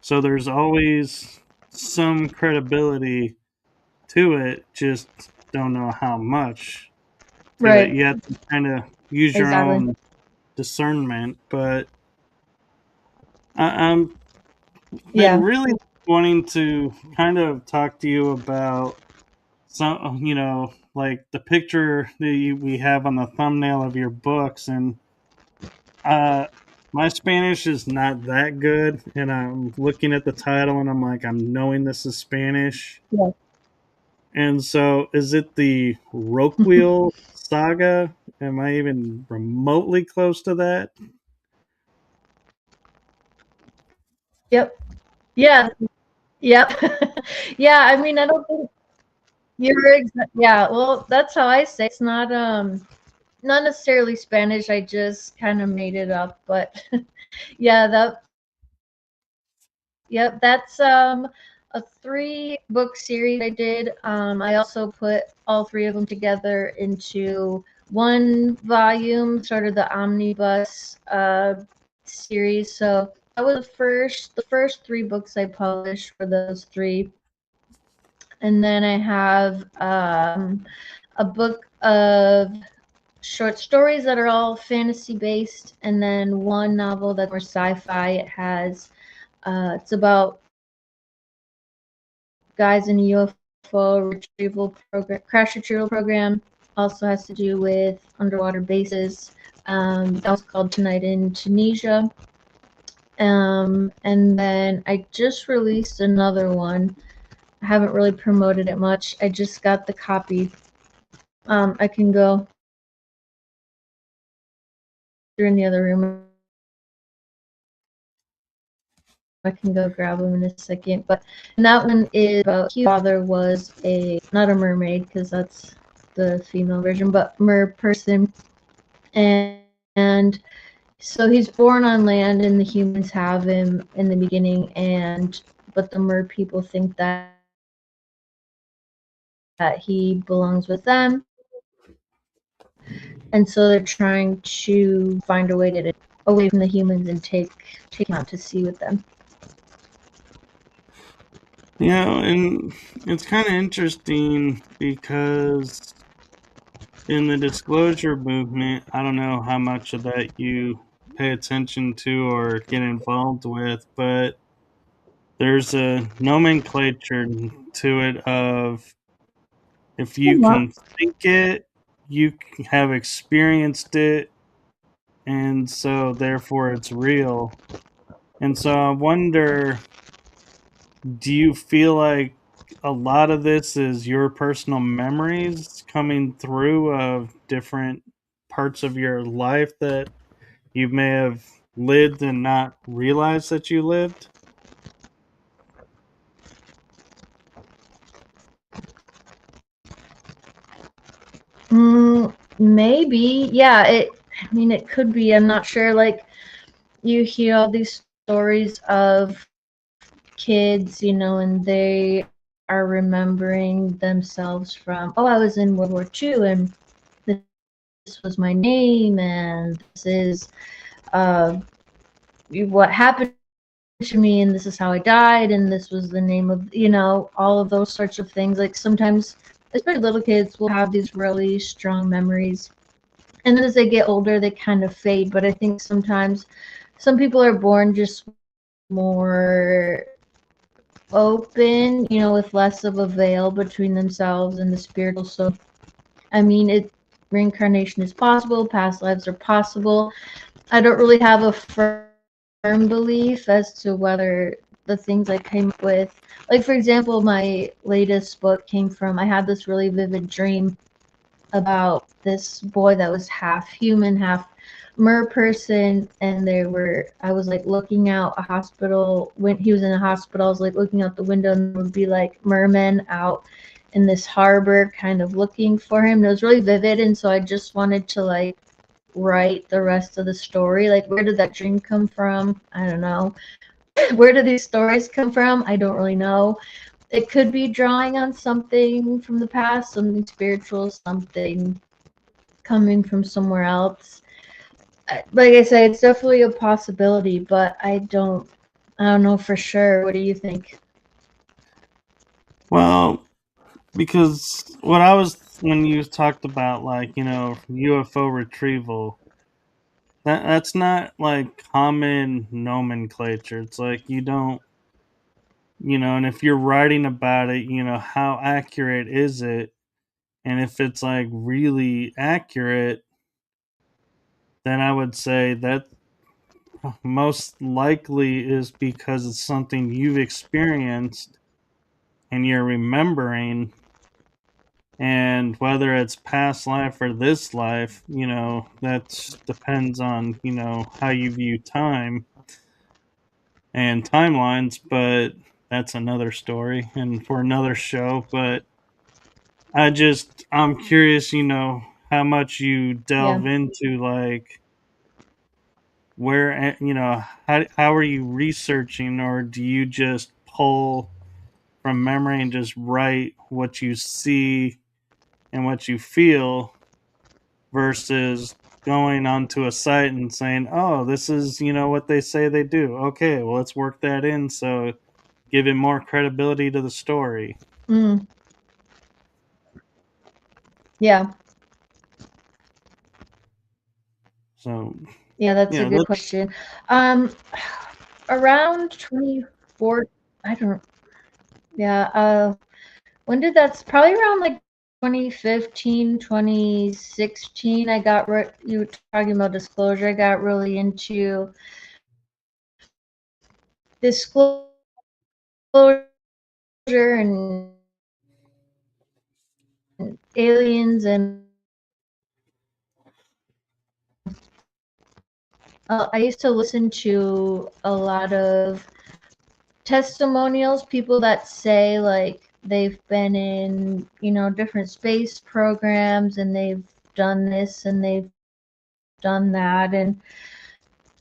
So there's always some credibility to it, just don't know how much to it. right. You have to kind of use your Exactly. own discernment. But I'm been Yeah. really wanting to kind of talk to you about some, like the picture that we have on the thumbnail of your books, and uh, my Spanish is not that good, and I'm looking at the title, and I'm like, I'm knowing this is Spanish, Yeah. and so is it the Roquil saga? Am I even remotely close to that? Yep. Yeah. Yep. Yeah. I mean, I don't think yeah. Well, that's how I say it. It's not necessarily Spanish. I just kind of made it up, but yeah, yep, that's a 3-book series I did. I also put all 3 of them together into one volume, sort of the omnibus series. So that was the first 3 books I published for those 3. And then I have a book of short stories that are all fantasy based, and then one novel that's more sci-fi. It's about guys in a UFO retrieval program, crash retrieval program. Also has to do with underwater bases. That was called Tonight in Tunisia. And then I just released another one. I haven't really promoted it much. I just got the copy. I can go through in the other room. I can go grab them in a second. But and that one is about his father was not a mermaid because that's the female version, but mer person, and so he's born on land, and the humans have him in the beginning, but the mer people think that he belongs with them, and so they're trying to find a way to get away from the humans and take him out to sea with them. And it's kind of interesting because in the disclosure movement, I don't know how much of that you pay attention to or get involved with, but there's a nomenclature to it of if you can think it, you have experienced it, and so therefore it's real. And so I wonder, do you feel like a lot of this is your personal memories coming through of different parts of your life that you may have lived and not realized that you lived? Maybe, yeah. I mean, it could be. I'm not sure. Like, you hear all these stories of kids, and they are remembering themselves from, oh, I was in World War II, and this was my name, and this is uh, what happened to me, and this is how I died, and this was the name of, all of those sorts of things. Like, sometimes, especially little kids, will have these really strong memories, and then as they get older, they kind of fade. But I think sometimes some people are born just more open, with less of a veil between themselves and the spiritual. So, I mean, reincarnation is possible, past lives are possible. I don't really have a firm belief as to whether the things I came up with, like, for example, my latest book came from, I had this really vivid dream about this boy that was half human, half mer person, and I was like looking out a hospital when he was in a hospital. I was like looking out the window, and there would be like mermen out in this harbor kind of looking for him. It was really vivid, and so I just wanted to like write the rest of the story. Like, where did that dream come from? I don't know. Where do these stories come from? I don't really know. It could be drawing on something from the past, something spiritual, something coming from somewhere else. Like I say, it's definitely a possibility, but I don't know for sure. What do you think? Well, because when you talked about, like, UFO retrieval, that's not like common nomenclature. It's like you don't, and if you're writing about it, how accurate is it? And if it's like really accurate, then I would say that most likely is because it's something you've experienced and you're remembering. And whether it's past life or this life, that depends on, how you view time and timelines, but that's another story and for another show. But I'm curious, how much you Yeah. delve into, like, where, how are you researching, or do you just pull from memory and just write what you see and what you feel versus going onto a site and saying, oh, this is, what they say they do. Okay, well, let's work that in. So give it more credibility to the story. Mm, yeah. So, Yeah, that's a yeah, good question. Um, Around 24, I don't, yeah, when did that's probably around like 2015, 2016. You were talking about disclosure. I got really into disclosure and aliens, and I used to listen to a lot of testimonials, people that say like they've been in, different space programs and they've done this and they've done that. And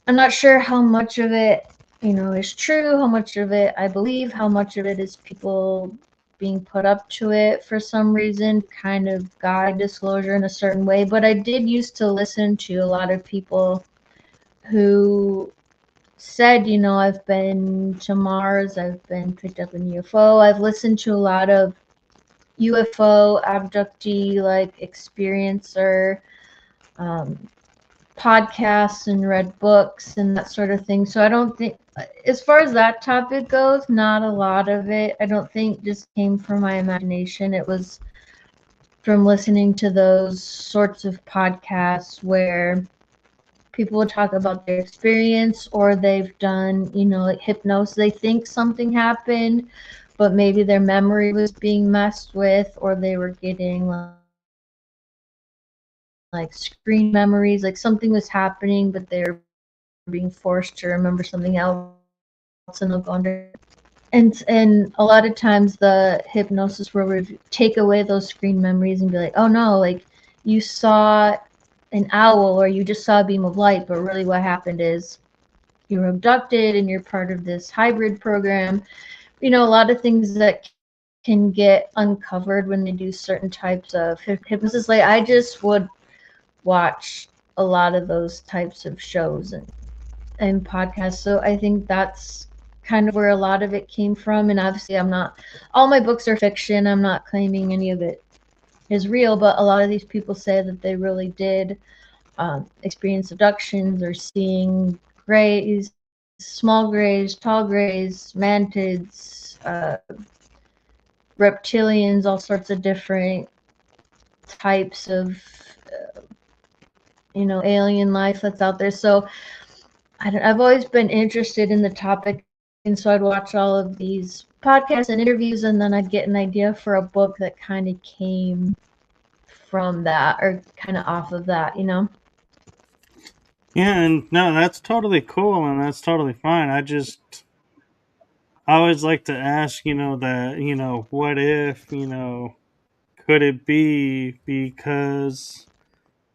I'm not sure how much of it, is true, how much of it I believe, how much of it is people being put up to it for some reason, kind of guide disclosure in a certain way. But I did used to listen to a lot of people who said, I've been to Mars, I've been picked up in UFO. I've listened to a lot of UFO abductee like experiencer um, podcasts and read books and that sort of thing. So I don't think, as far as that topic goes, not a lot of it, I don't think just came from my imagination. It was from listening to those sorts of podcasts where people would talk about their experience, or they've done, like hypnosis. They think something happened, but maybe their memory was being messed with, or they were getting like screen memories, like something was happening, but they're being forced to remember something else, and they'll go under. And a lot of times the hypnosis will take away those screen memories and be like, oh no, like you saw an owl or you just saw a beam of light, but really what happened is you were abducted and you're part of this hybrid program. A lot of things that can get uncovered when they do certain types of hypnosis. Like I just would watch a lot of those types of shows and podcasts. So I think that's kind of where a lot of it came from. And obviously all my books are fiction. I'm not claiming any of it is real, but a lot of these people say that they really did experience abductions or seeing grays, small grays, tall grays, mantids, reptilians, all sorts of different types of, alien life that's out there. So I've always been interested in the topic, and so I'd watch all of these podcasts and interviews, and then I'd get an idea for a book that kind of came from that, or kind of off of that. Yeah, and no, that's totally cool and that's totally fine. I always like to ask, that, what if, could it be, because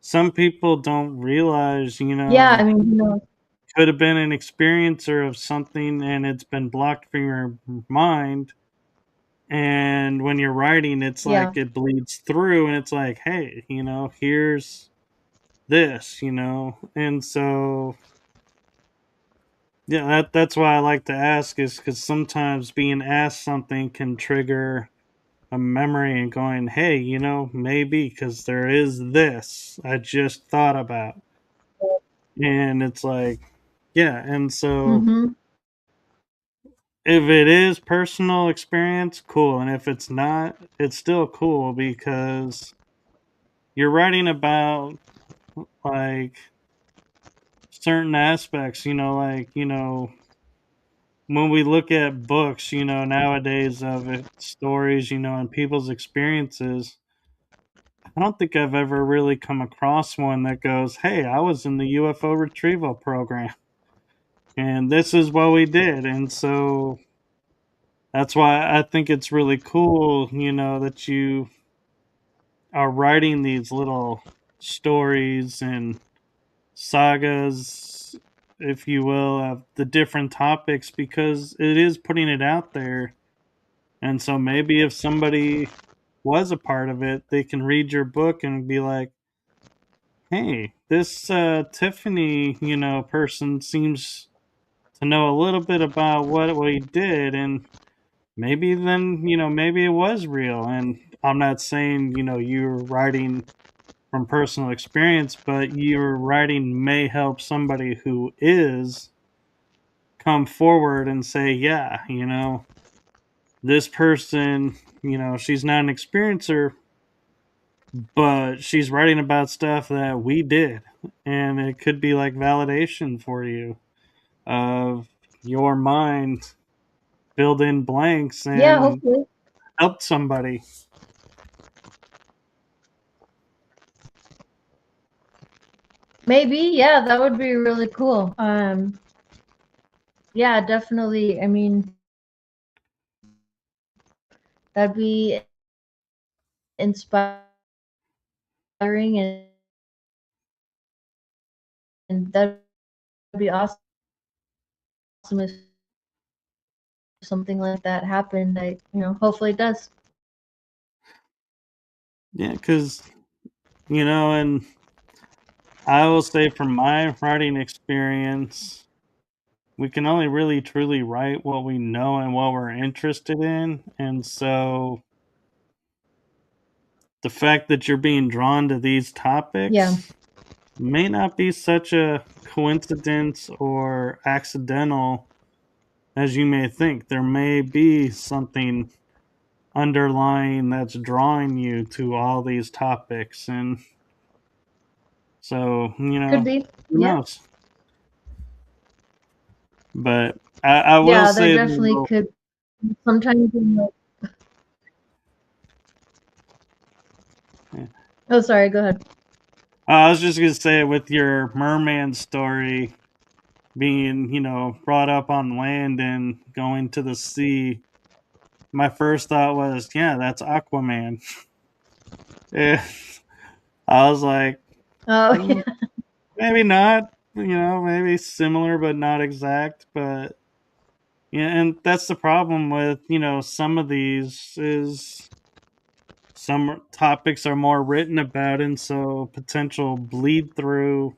some people don't realize, Yeah, I mean, could have been an experiencer of something and it's been blocked from your mind. And when you're writing, it's yeah. like it bleeds through and it's like, hey, here's this, and so yeah, that's why I like to ask, is because sometimes being asked something can trigger a memory and going, hey, maybe because there is this I just thought about. And it's like, yeah. And so Mm-hmm. if it is personal experience, cool. And if it's not, it's still cool because you're writing about like certain aspects, like, when we look at books, nowadays of it, stories, and people's experiences, I don't think I've ever really come across one that goes, hey, I was in the UFO retrieval program and this is what we did. And so that's why I think it's really cool, that you are writing these little stories and sagas, if you will, of the different topics, because it is putting it out there. And so maybe if somebody was a part of it, they can read your book and be like, hey, this Tiffany, person seems to know a little bit about what we did. And maybe then, maybe it was real. And I'm not saying, you're writing from personal experience, but your writing may help somebody who is come forward and say, yeah, this person, she's not an experiencer, but she's writing about stuff that we did. And it could be like validation for you of your mind filled in blanks Yeah, and hopefully. helped somebody. Maybe, yeah, that would be really cool. Yeah, definitely. I mean, That'd be inspiring, and that'd be awesome if something like that happened. Hopefully it does. Yeah, because, and I will say from my writing experience, we can only really truly write what we know and what we're interested in. And so the fact that you're being drawn to these Yeah, topics may not be such a coincidence or accidental as you may think. There may be something underlying that's drawing you to all these topics. And so, could be. who Yeah, knows? But I will yeah, there say, definitely though, could. Sometimes, yeah. oh, sorry. Go ahead. I was just gonna say with your merman story being, brought up on land and going to the sea, my first thought was, yeah, that's Aquaman. Yeah. I was like, Oh, "Mm, yeah. maybe not, maybe similar but not exact. But yeah, and that's the problem with, some of these is some topics are more written about, and so potential bleed through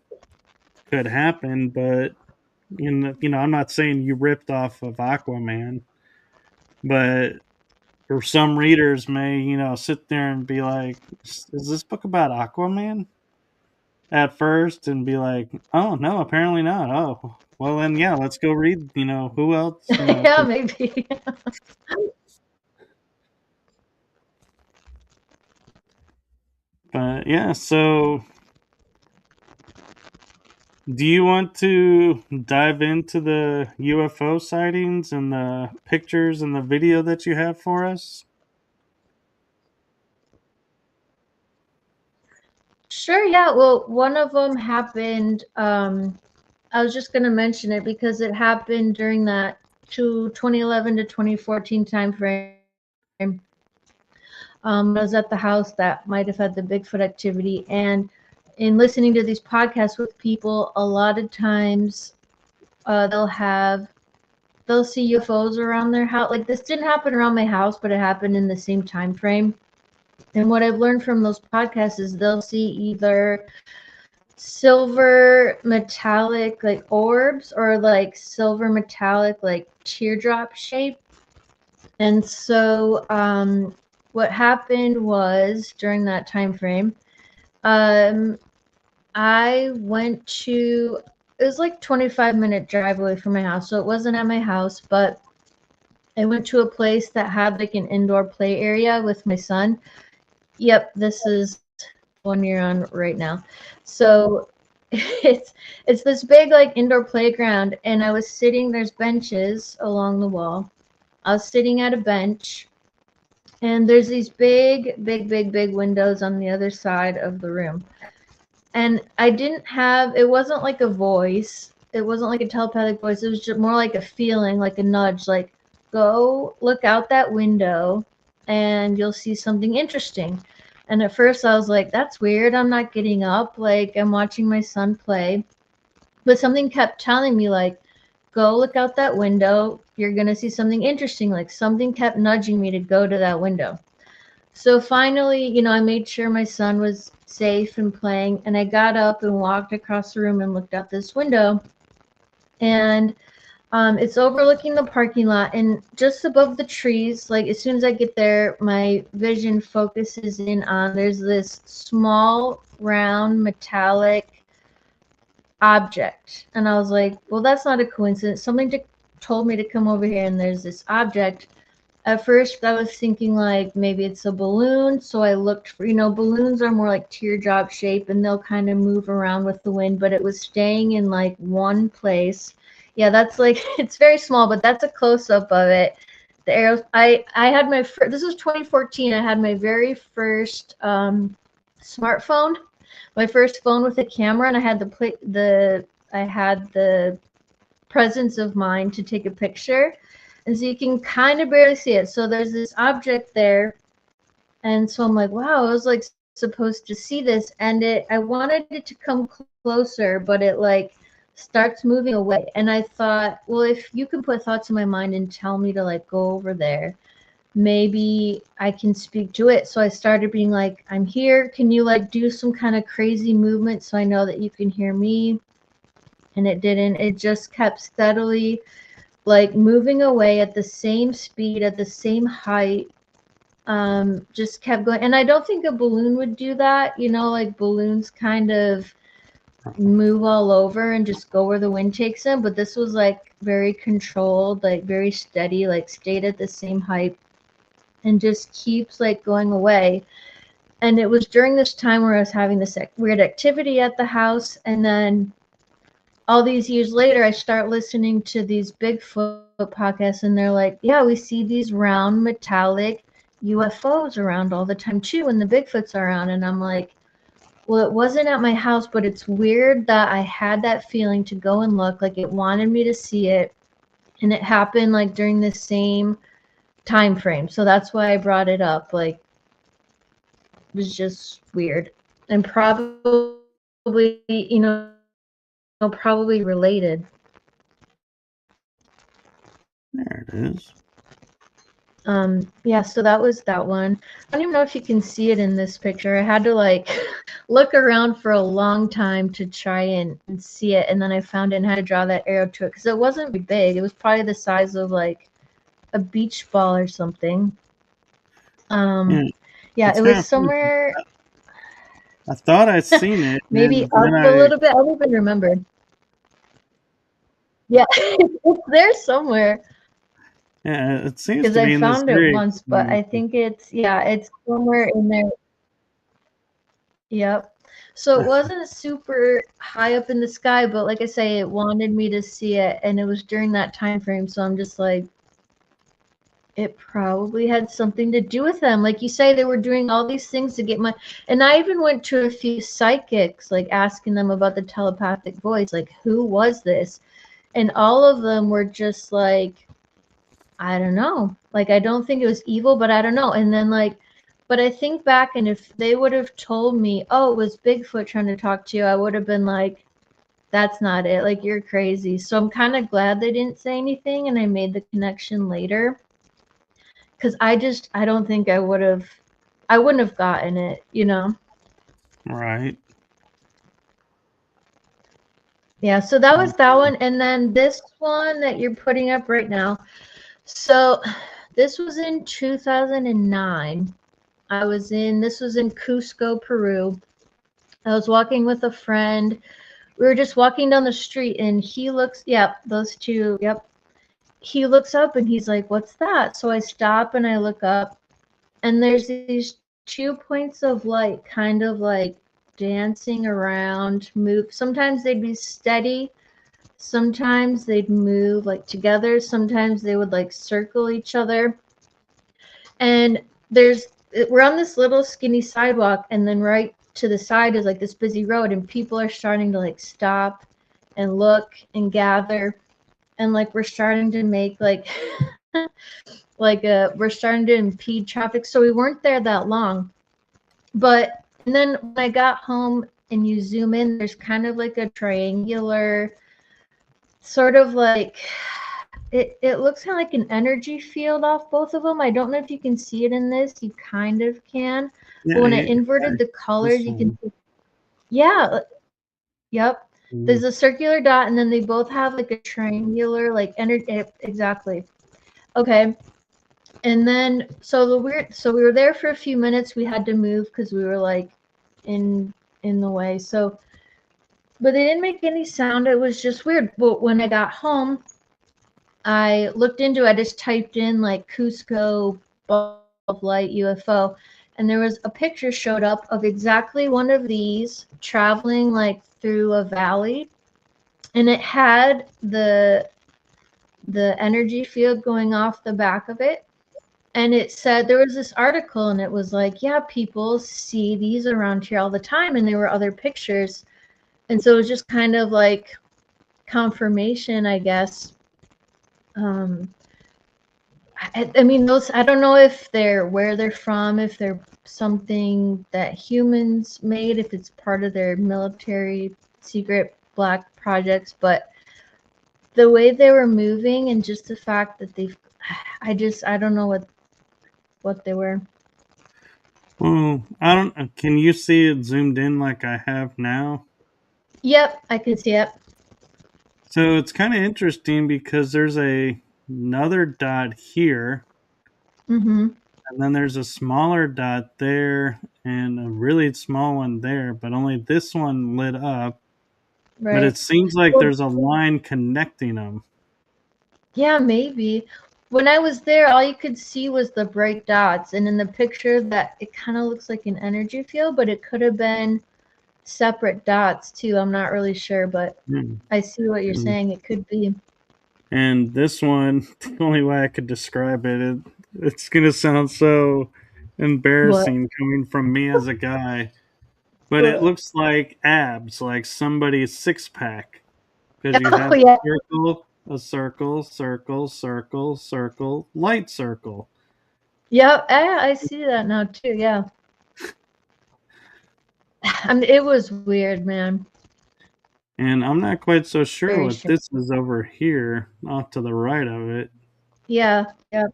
could happen. But I'm not saying you ripped off of Aquaman, but or some readers may, sit there and be like, "Is this book about Aquaman?" At first, and be like, "Oh no, apparently not. Oh, well then, yeah, let's go read. Who else? Yeah, maybe. But yeah, so do you want to dive into the UFO sightings and the pictures and the video that you have for us? Sure, yeah. Well, one of them happened. I was just going to mention it because it happened during that 2011 to 2014 time frame. I was at the house that might have had the Bigfoot activity, and in listening to these podcasts with people, a lot of times they'll see UFOs around their house. Like this didn't happen around my house, but it happened in the same time frame. And what I've learned from those podcasts is they'll see either silver metallic like orbs or like silver metallic like teardrop shape. And so what happened was during that time frame, um, I went to it was like 25-minute drive away from my house, so it wasn't at my house, but I went to a place that had like an indoor play area with my son. Yep, this is one you're on right now. So it's this big like indoor playground, and I was sitting. There's benches along the wall. I was sitting at a bench, and there's these big windows on the other side of the room. And it wasn't like a voice. It wasn't like a telepathic voice. It was just more like a feeling, like a nudge, like go look out that window and you'll see something interesting. And at first I was like, that's weird. I'm not getting up. Like I'm watching my son play. But something kept telling me, like, go look out that window. You're going to see something interesting. Like something kept nudging me to go to that window. So finally, I made sure my son was safe and playing, and I got up and walked across the room and looked out this window. And it's overlooking the parking lot, and just above the trees, like as soon as I get there, my vision focuses in on there's this small, round, metallic object. And I was like, well, that's not a coincidence. Something told me to come over here, and there's this object. At first, I was thinking like maybe it's a balloon. So I looked for, balloons are more like teardrop shape and they'll kind of move around with the wind, but it was staying in like one place. Yeah, that's like, it's very small, but that's a close up of it. The arrows, I had this was 2014. I had my very first smartphone, my first phone with a camera, and I had the presence of mind to take a picture. And so you can kind of barely see it. So there's this object there. And so I'm like, wow, I was like supposed to see this. And I wanted it to come closer, but it like starts moving away. And I thought, well, if you can put thoughts in my mind and tell me to like go over there, maybe I can speak to it. So I started being like, I'm here. Can you like do some kind of crazy movement so I know that you can hear me? And it didn't. It just kept steadily like moving away at the same speed, at the same height. Just kept going. And I don't think a balloon would do that. You know, like balloons kind of move all over and just go where the wind takes them. But this was like very controlled, like very steady, like stayed at the same height and just keeps like going away. And it was during this time where I was having this weird activity at the house. And then all these years later, I start listening to these Bigfoot podcasts, and they're like, yeah, we see these round metallic UFOs around all the time too, when the Bigfoots are around. And I'm like, well, it wasn't at my house, but it's weird that I had that feeling to go and look, like it wanted me to see it. And it happened like during the same time frame. So that's why I brought it up. Like, it was just weird. And probably, you know, probably related. There it is. Yeah, so that was that one. I don't even know if you can see it in this picture. I had to like look around for a long time to try and see it, and then I found it and had to draw that arrow to it because it wasn't very big. It was probably the size of like a beach ball or something. Yeah, It's it kind was of funny. somewhere I thought I'd seen it, maybe and then up a little bit. I don't even remember. Yeah, it's there somewhere. yeah, it seems Because to I be in this found it very once, but I think it's, yeah, it's somewhere in there. Yep. So it wasn't super high up in the sky, but like I say, it wanted me to see it, and it was during that time frame. So I'm just like, it probably had something to do with them. Like you say, they were doing all these things to get my. And I even went to a few psychics, like asking them about the telepathic voice, like who was this, and all of them were just like, I don't know. Like, I don't think it was evil, but I don't know. And then, like, but I think back, and if they would have told me, oh, it was Bigfoot trying to talk to you, I would have been like, that's not it. Like, you're crazy. So I'm kind of glad they didn't say anything, and I made the connection later. Because I don't think I wouldn't have gotten it, you know? right. Yeah, so that was that one. And then this one that you're putting up right now. So this was in 2009. This was in Cusco, Peru. I was walking with a friend. We were just walking down the street and he looks, yep, those two, yep. He looks up and he's like, what's that? So I stop and I look up and there's these 2 points of light kind of like dancing around, move. Sometimes they'd be steady. Sometimes they'd move like together. Sometimes they would like circle each other. And we're on this little skinny sidewalk, and then right to the side is like this busy road, and people are starting to like stop and look and gather, and like we're starting to make like we're starting to impede traffic. So we weren't there that long, but and then when I got home and you zoom in, there's kind of like a triangular sort of like it looks kind of like an energy field off both of them. I don't know if you can see it in this. You kind of can. But when I inverted the colors, you can see. Yeah. Yep. There's a circular dot, and then they both have like a triangular like energy. Exactly. Okay. And then so we were there for a few minutes. We had to move because we were like in the way. So, but they didn't make any sound. It was just weird. But when I got home, I looked into it. I just typed in like Cusco ball of light UFO, and there was a picture showed up of exactly one of these traveling like through a valley, and it had the energy field going off the back of it. And it said there was this article, and it was like, yeah, people see these around here all the time, and there were other pictures, and so it was just kind of like confirmation, I guess. I mean, those, I don't know if they're where they're from, if they're something that humans made, if it's part of their military secret black projects, but the way they were moving and just the fact that I don't know what they were. Well, I don't. Can you see it zoomed in like I have now? Yep, I could see it. So it's kind of interesting because there's another dot here, Mm-hmm. and then there's a smaller dot there, and a really small one there, but only this one lit up. But it Right. seems like Well, there's a line connecting them. yeah, maybe. When I was there, all you could see was the bright dots, and in the picture, that it kind of looks like an energy field, but it could have been separate dots too. I'm not really sure, but Hmm. I see what you're saying. It could be. And this one, the only way I could describe it's going to sound so What? embarrassing coming from me as a guy, but it What? looks like abs, like somebody's six pack, because you Oh have yeah. a circle, circle, circle, circle, light circle. Yep. I see that now too. Yeah. I mean, it was weird, man. And I'm not quite so sure Very what strange. this is over here, off to the right of it, Yeah. Yep.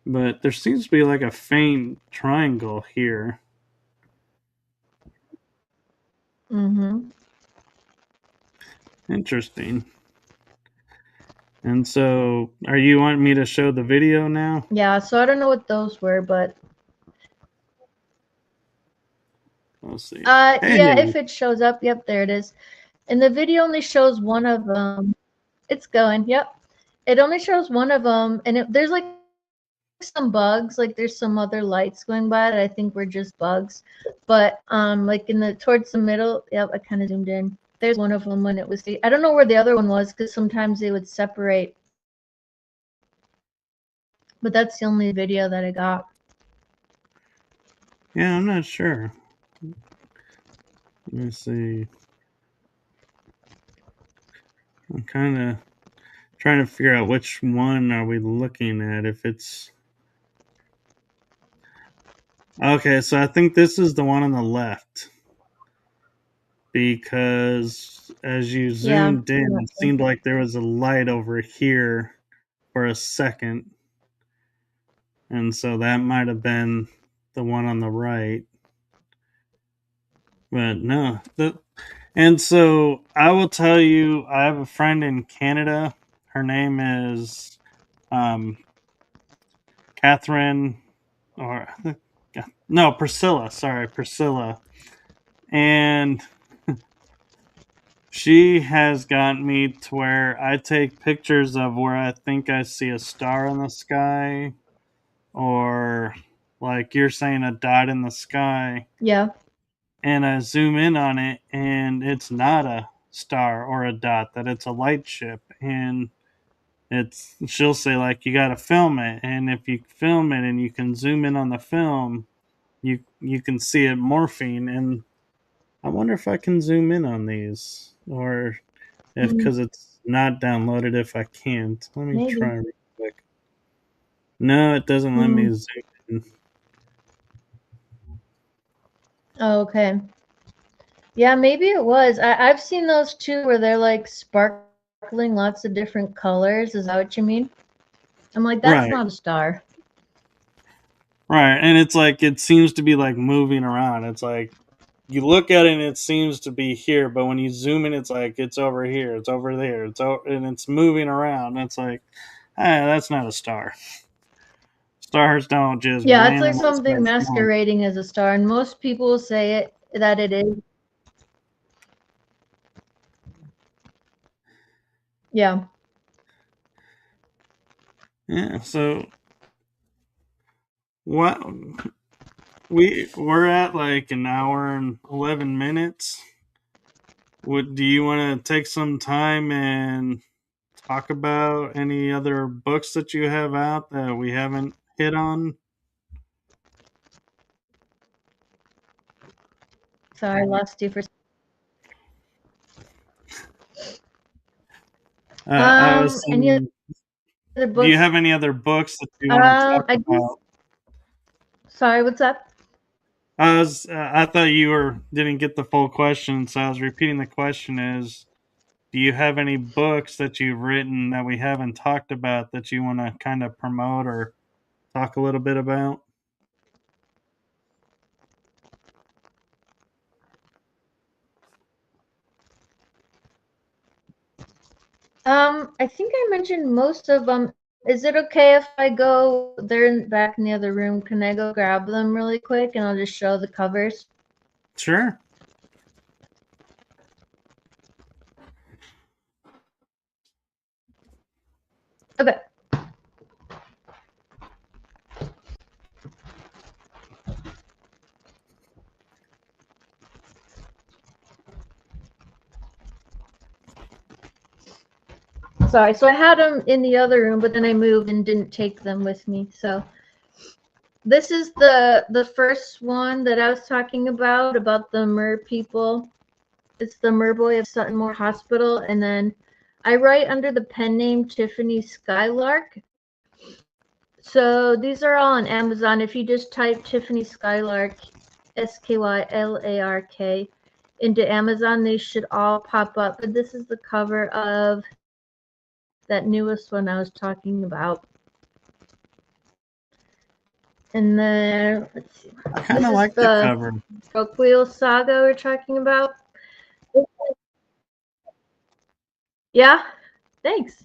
but there seems to be like a faint triangle here. Mm-hmm. Interesting. And so, are you wanting me to show the video now? Yeah. So I don't know what those were, but Let's see. Hey, yeah. If it shows up, yep, there it is. And the video only shows one of them. It's going. Yep. It only shows one of them, and there's like some bugs, like there's some other lights going by that I think were just bugs, but like in the towards the middle, yep, I kind of zoomed in, there's one of them when it was I don't know where the other one was because sometimes they would separate, but that's the only video that I got. yeah, I'm not sure. Let me see. I'm kind of trying to figure out which one are we looking at. If it's okay, so I think this is the one on the left because as you Yeah, zoomed in, it seemed like there was a light over here for a second, and so that might have been the one on the right. But no, and so I will tell you, I have a friend in Canada. Her name is um, Catherine, or no, Priscilla. Sorry, Priscilla. And she has gotten me to where I take pictures of where I think I see a star in the sky, or like you're saying, a dot in the sky, yeah. and I zoom in on it, and it's not a star or a dot; that it's a light ship, and she'll say like you got to film it, and if you film it and you can zoom in on the film, you can see it morphing. And I wonder if I can zoom in on these, or if Mm, because it's not downloaded, if I can't. Let me maybe. try real quick. No, it doesn't let me Mm. zoom in. Oh, okay. Yeah, maybe it was. I've seen those too where they're like sparkling lots of different colors. Is that what you mean? I'm like, that's Right, not a star. right, and it's like it seems to be like moving around. It's like you look at it and it seems to be here, but when you zoom in, it's like it's over here, it's over there, and it's moving around. It's like, that's not a star. Stars don't just Yeah, it's like randomly something start forming. masquerading as a star, and most people say it that it is. Yeah. Yeah, so what we're at like an hour and 11 minutes. What do you want to take some time and talk about any other books that you have out that we haven't hit on? Sorry, I lost you for. I was Any other saying other Do you books? have any other books that you want to talk I do. about? Sorry, what's up? I thought you didn't get the full question, so I was repeating the question is, do you have any books that you've written that we haven't talked about that you want to kind of promote or talk a little bit about? I think I mentioned most of them. Is it okay if I go? They're back in the other room. Can I go grab them really quick and I'll just show the covers? Sure. Okay. Sorry. So I had them in the other room, but then I moved and didn't take them with me. So this is the first one that I was talking about the mer people. It's the mer boy of Sutton Moore Hospital, and then I write under the pen name Tiffany Skylark. So these are all on Amazon. If you just type Tiffany Skylark, Skylark, into Amazon, they should all pop up. But this is the cover of that newest one I was talking about. And then, let's see. I kind This of is like the the cover. Broke saga we're talking about. Yeah, thanks.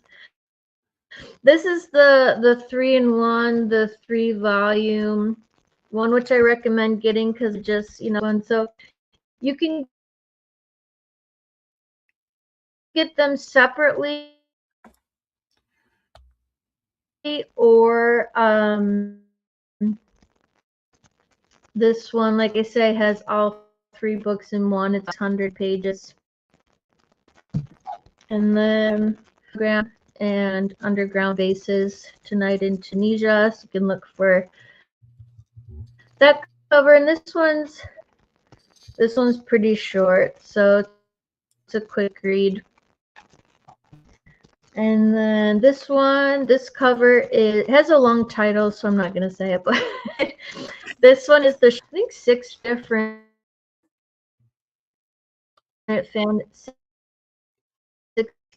This is the 3-in-1, the 3-volume one, which I recommend getting because just, and so you can get them separately, or this one, like I say, has all 3 books in one. It's 100 pages. And then and underground bases tonight in Tunisia. So you can look for that cover. And this one's pretty short, so it's a quick read. And then this cover has a long title, so I'm not gonna say it, but this one is I think 6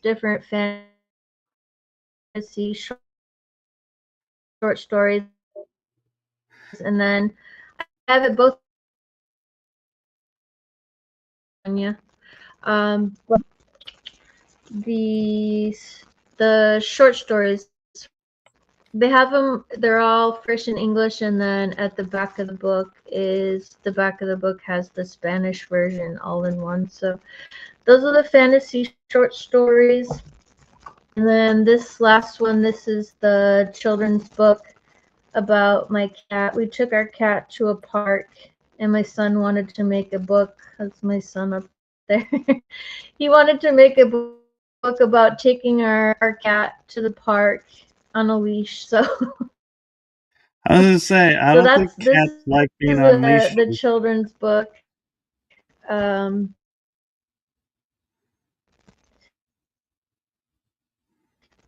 different fantasy short stories, and then I have it both on you. But the short stories, they have them. They're all first in English, and then at the back of the book has the Spanish version all in one. So those are the fantasy short stories. And then this last one, this is the children's book about my cat. We took our cat to a park, and my son wanted to make a book. That's my son up there. He wanted to make a book about taking our cat to the park on a leash. So I was gonna say, I so don't that's think this cats like being is on leashes. the children's book. Um,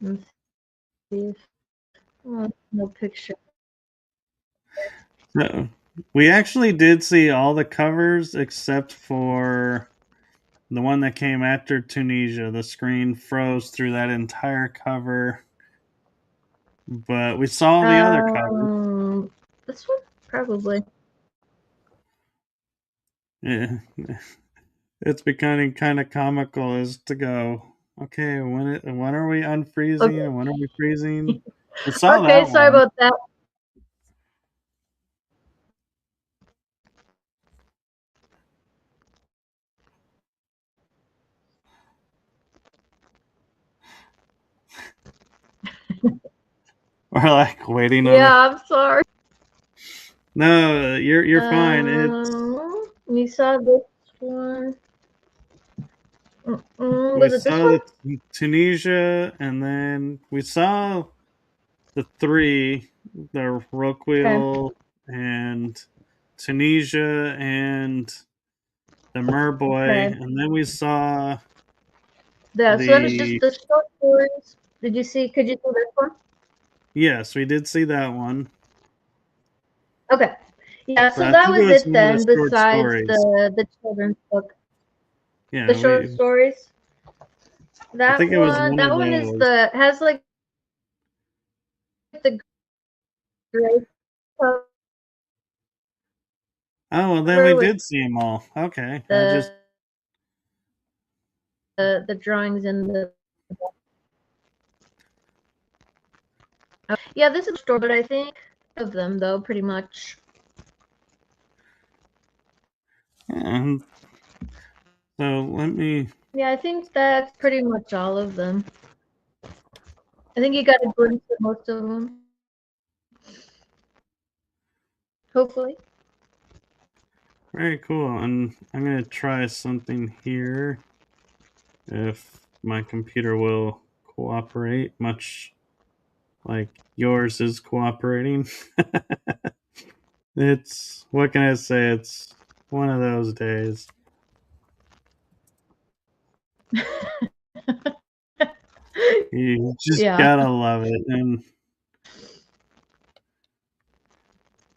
let's see if no picture. So, we actually did see all the covers except for the one that came after Tunisia. The screen froze through that entire cover, but we saw the other covers. This one probably. Yeah, it's becoming kind of comical as to go. Okay, when are we unfreezing Okay. and when are we freezing? We saw Okay, that sorry one. about that. We're like waiting on Yeah, it. I'm sorry. No, you're fine. It's You saw this one. we Was it this saw one? the Tunisia, and then we saw the three, the Okay. Roquil and Tunisia and the Merboy, Okay. and then we saw Yeah, so that was just the the short stories. Did you see? Could you see this one? Yes, we did see that one. Okay. Yeah, But so I that think it was was it one of the then, short besides stories. the children's book. The Yeah, short we. stories. I think it was one That of one is those. the has like the gray cover Oh, well, then we with did see them all. Okay, I just. the the drawings in the yeah, this is a store, but I think of them though, pretty much. Yeah, so let me. Yeah, I think that's pretty much all of them. I think you got a glimpse of most of them. Hopefully. Very cool. And I'm going to try something here if my computer will cooperate, much like yours is cooperating. It's, what can I say? It's one of those days. You just Yeah. gotta love it. And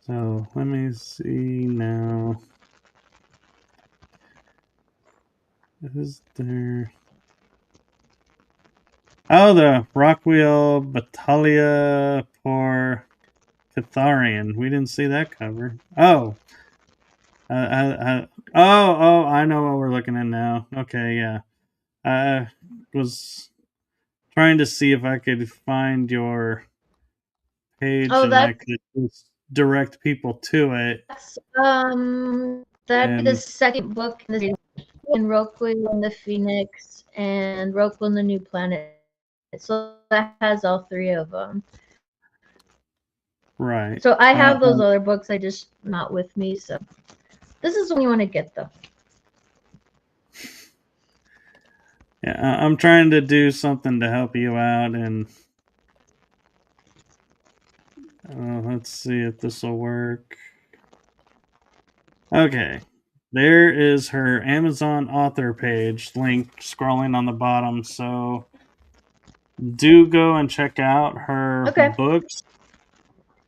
so let me see now. Is there. Oh, the Rockwheel Battaglia por Catharian. We didn't see that cover. Oh, I know what we're looking at now. Okay, yeah. I was trying to see if I could find your page Oh, and I could just direct people to it. that'd be the And second book in the series. In Roku and the Phoenix and Roku and the New Planet. So that has all three of them. right. So I have those other books, I just not with me. So this is when you want to get them. Yeah, I'm trying to do something to help you out, and let's see if this will work. Okay. There is her Amazon author page link scrolling on the bottom. So do go and check out her Okay. books.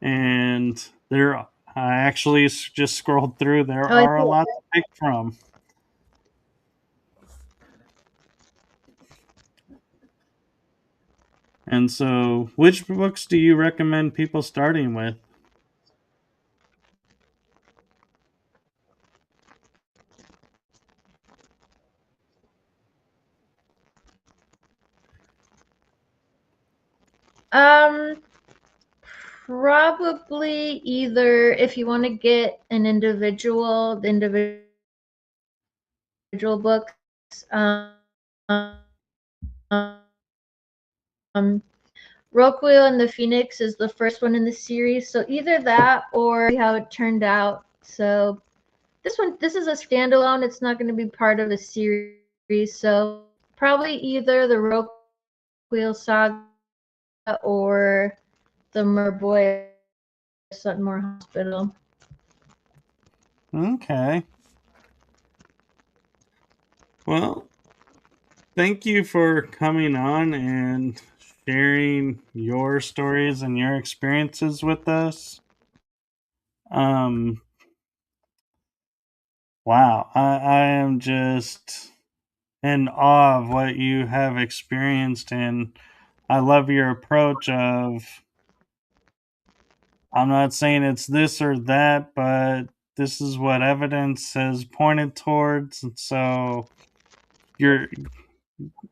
And there, I actually just scrolled through. There Oh, I are see a it. lot to pick from. And so, which books do you recommend people starting with? Probably either if you want to get the individual books. Um, Roku and the Phoenix is the first one in the series, so either that or how it turned out. So this is a standalone. It's not going to be part of a series, so probably either the Roku saga or the Merboy Suttonmore Hospital. Okay. Well, thank you for coming on and sharing your stories and your experiences with us. Um, wow, I am just in awe of what you have experienced, and I love your approach of I'm not saying it's this or that, but this is what evidence has pointed towards, and so you're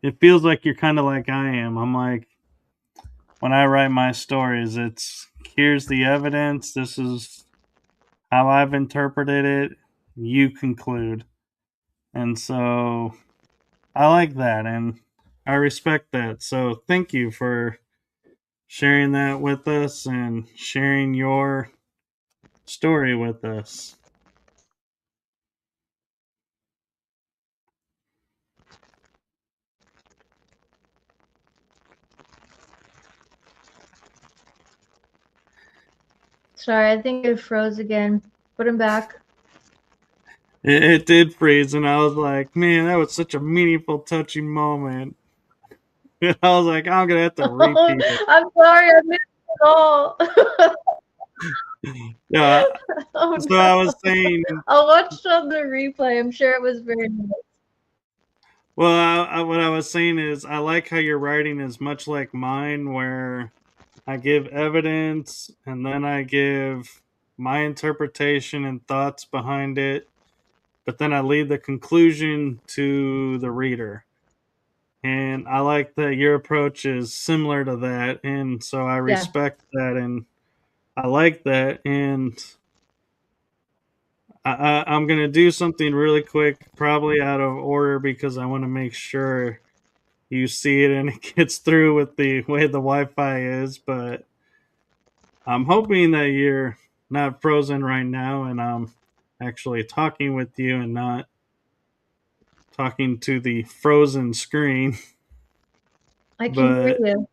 it feels like you're kind of like I am. I'm like when I write my stories, it's here's the evidence, this is how I've interpreted it, you conclude. And so I like that and I respect that. So thank you for sharing that with us and sharing your story with us. Sorry, I think it froze again. Put him back. It did freeze, and I was like, man, that was such a meaningful, touching moment. And I was like, I'm gonna have to repeat it. I'm sorry, I missed all. Yeah. Oh So I was no. saying, I'll watch on the replay. I'm sure it was very nice. well, what I was saying is, I like how your writing is much like mine, where I give evidence and then I give my interpretation and thoughts behind it, but then I leave the conclusion to the reader. And I like that your approach is similar to that. And so I Yeah, respect that and I like that. And I'm going to do something really quick, probably out of order, because I want to make sure you see it and it gets through with the way the Wi Fi is. But I'm hoping that you're not frozen right now and I'm actually talking with you and not talking to the frozen screen. I can hear But you.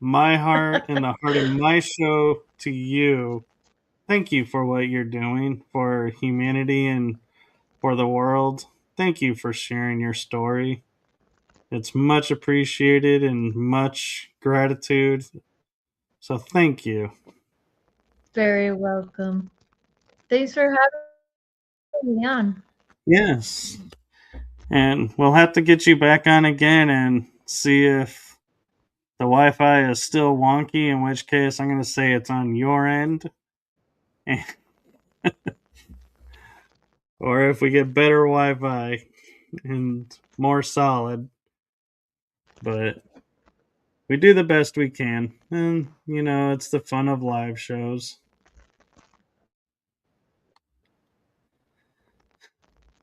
my heart and the heart of my show to you, thank you for what you're doing for humanity and for the world. Thank you for sharing your story. It's much appreciated and much gratitude. So thank you. Very welcome. Thanks for having me on. Yes. And we'll have to get you back on again and see if the Wi Fi is still wonky, in which case I'm going to say it's on your end. Or if we get better Wi Fi and more solid. But we do the best we can. And, it's the fun of live shows.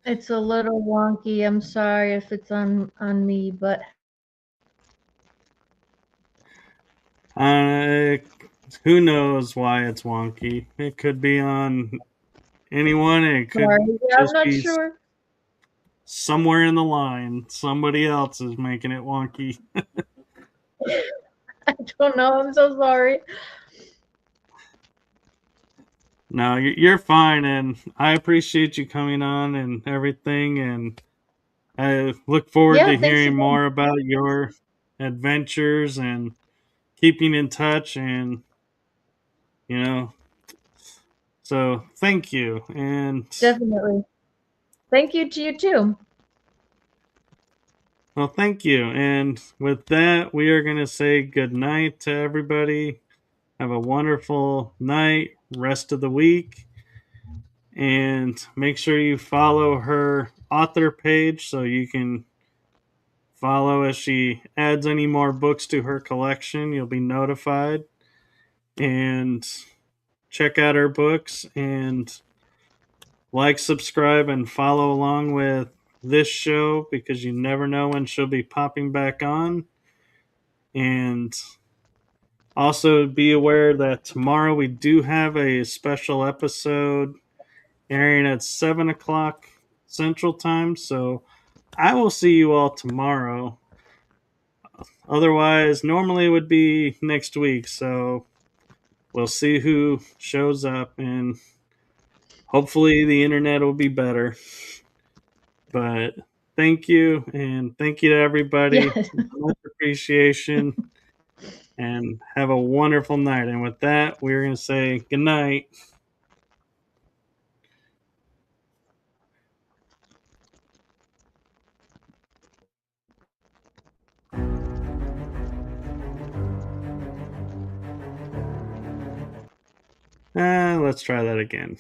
It's a little wonky. I'm sorry if it's on me, but Uh, who knows why it's wonky? It could be on anyone, it could sorry. Yeah, I'm just not be sure. somewhere in the line. Somebody else is making it wonky. I don't know. I'm so sorry. No, you're fine, and I appreciate you coming on and everything, and I look forward Yeah, to thanks hearing again. more about your adventures and keeping in touch, and you know, so thank you, and Definitely. Thank you to you too. well, thank you, and with that, we are going to say good night to everybody. Have a wonderful night, rest of the week, and make sure you follow her author page so you can follow as she adds any more books to her collection. You'll be notified. And check out her books and like, subscribe, and follow along with this show because you never know when she'll be popping back on. And also be aware that tomorrow we do have a special episode airing at 7 o'clock Central Time. So I will see you all tomorrow. Otherwise, normally it would be next week. So we'll see who shows up, and hopefully the internet will be better. But thank you, and thank you to everybody. Yes. Much appreciation, and have a wonderful night. And with that, we're going to say good night. Let's try that again.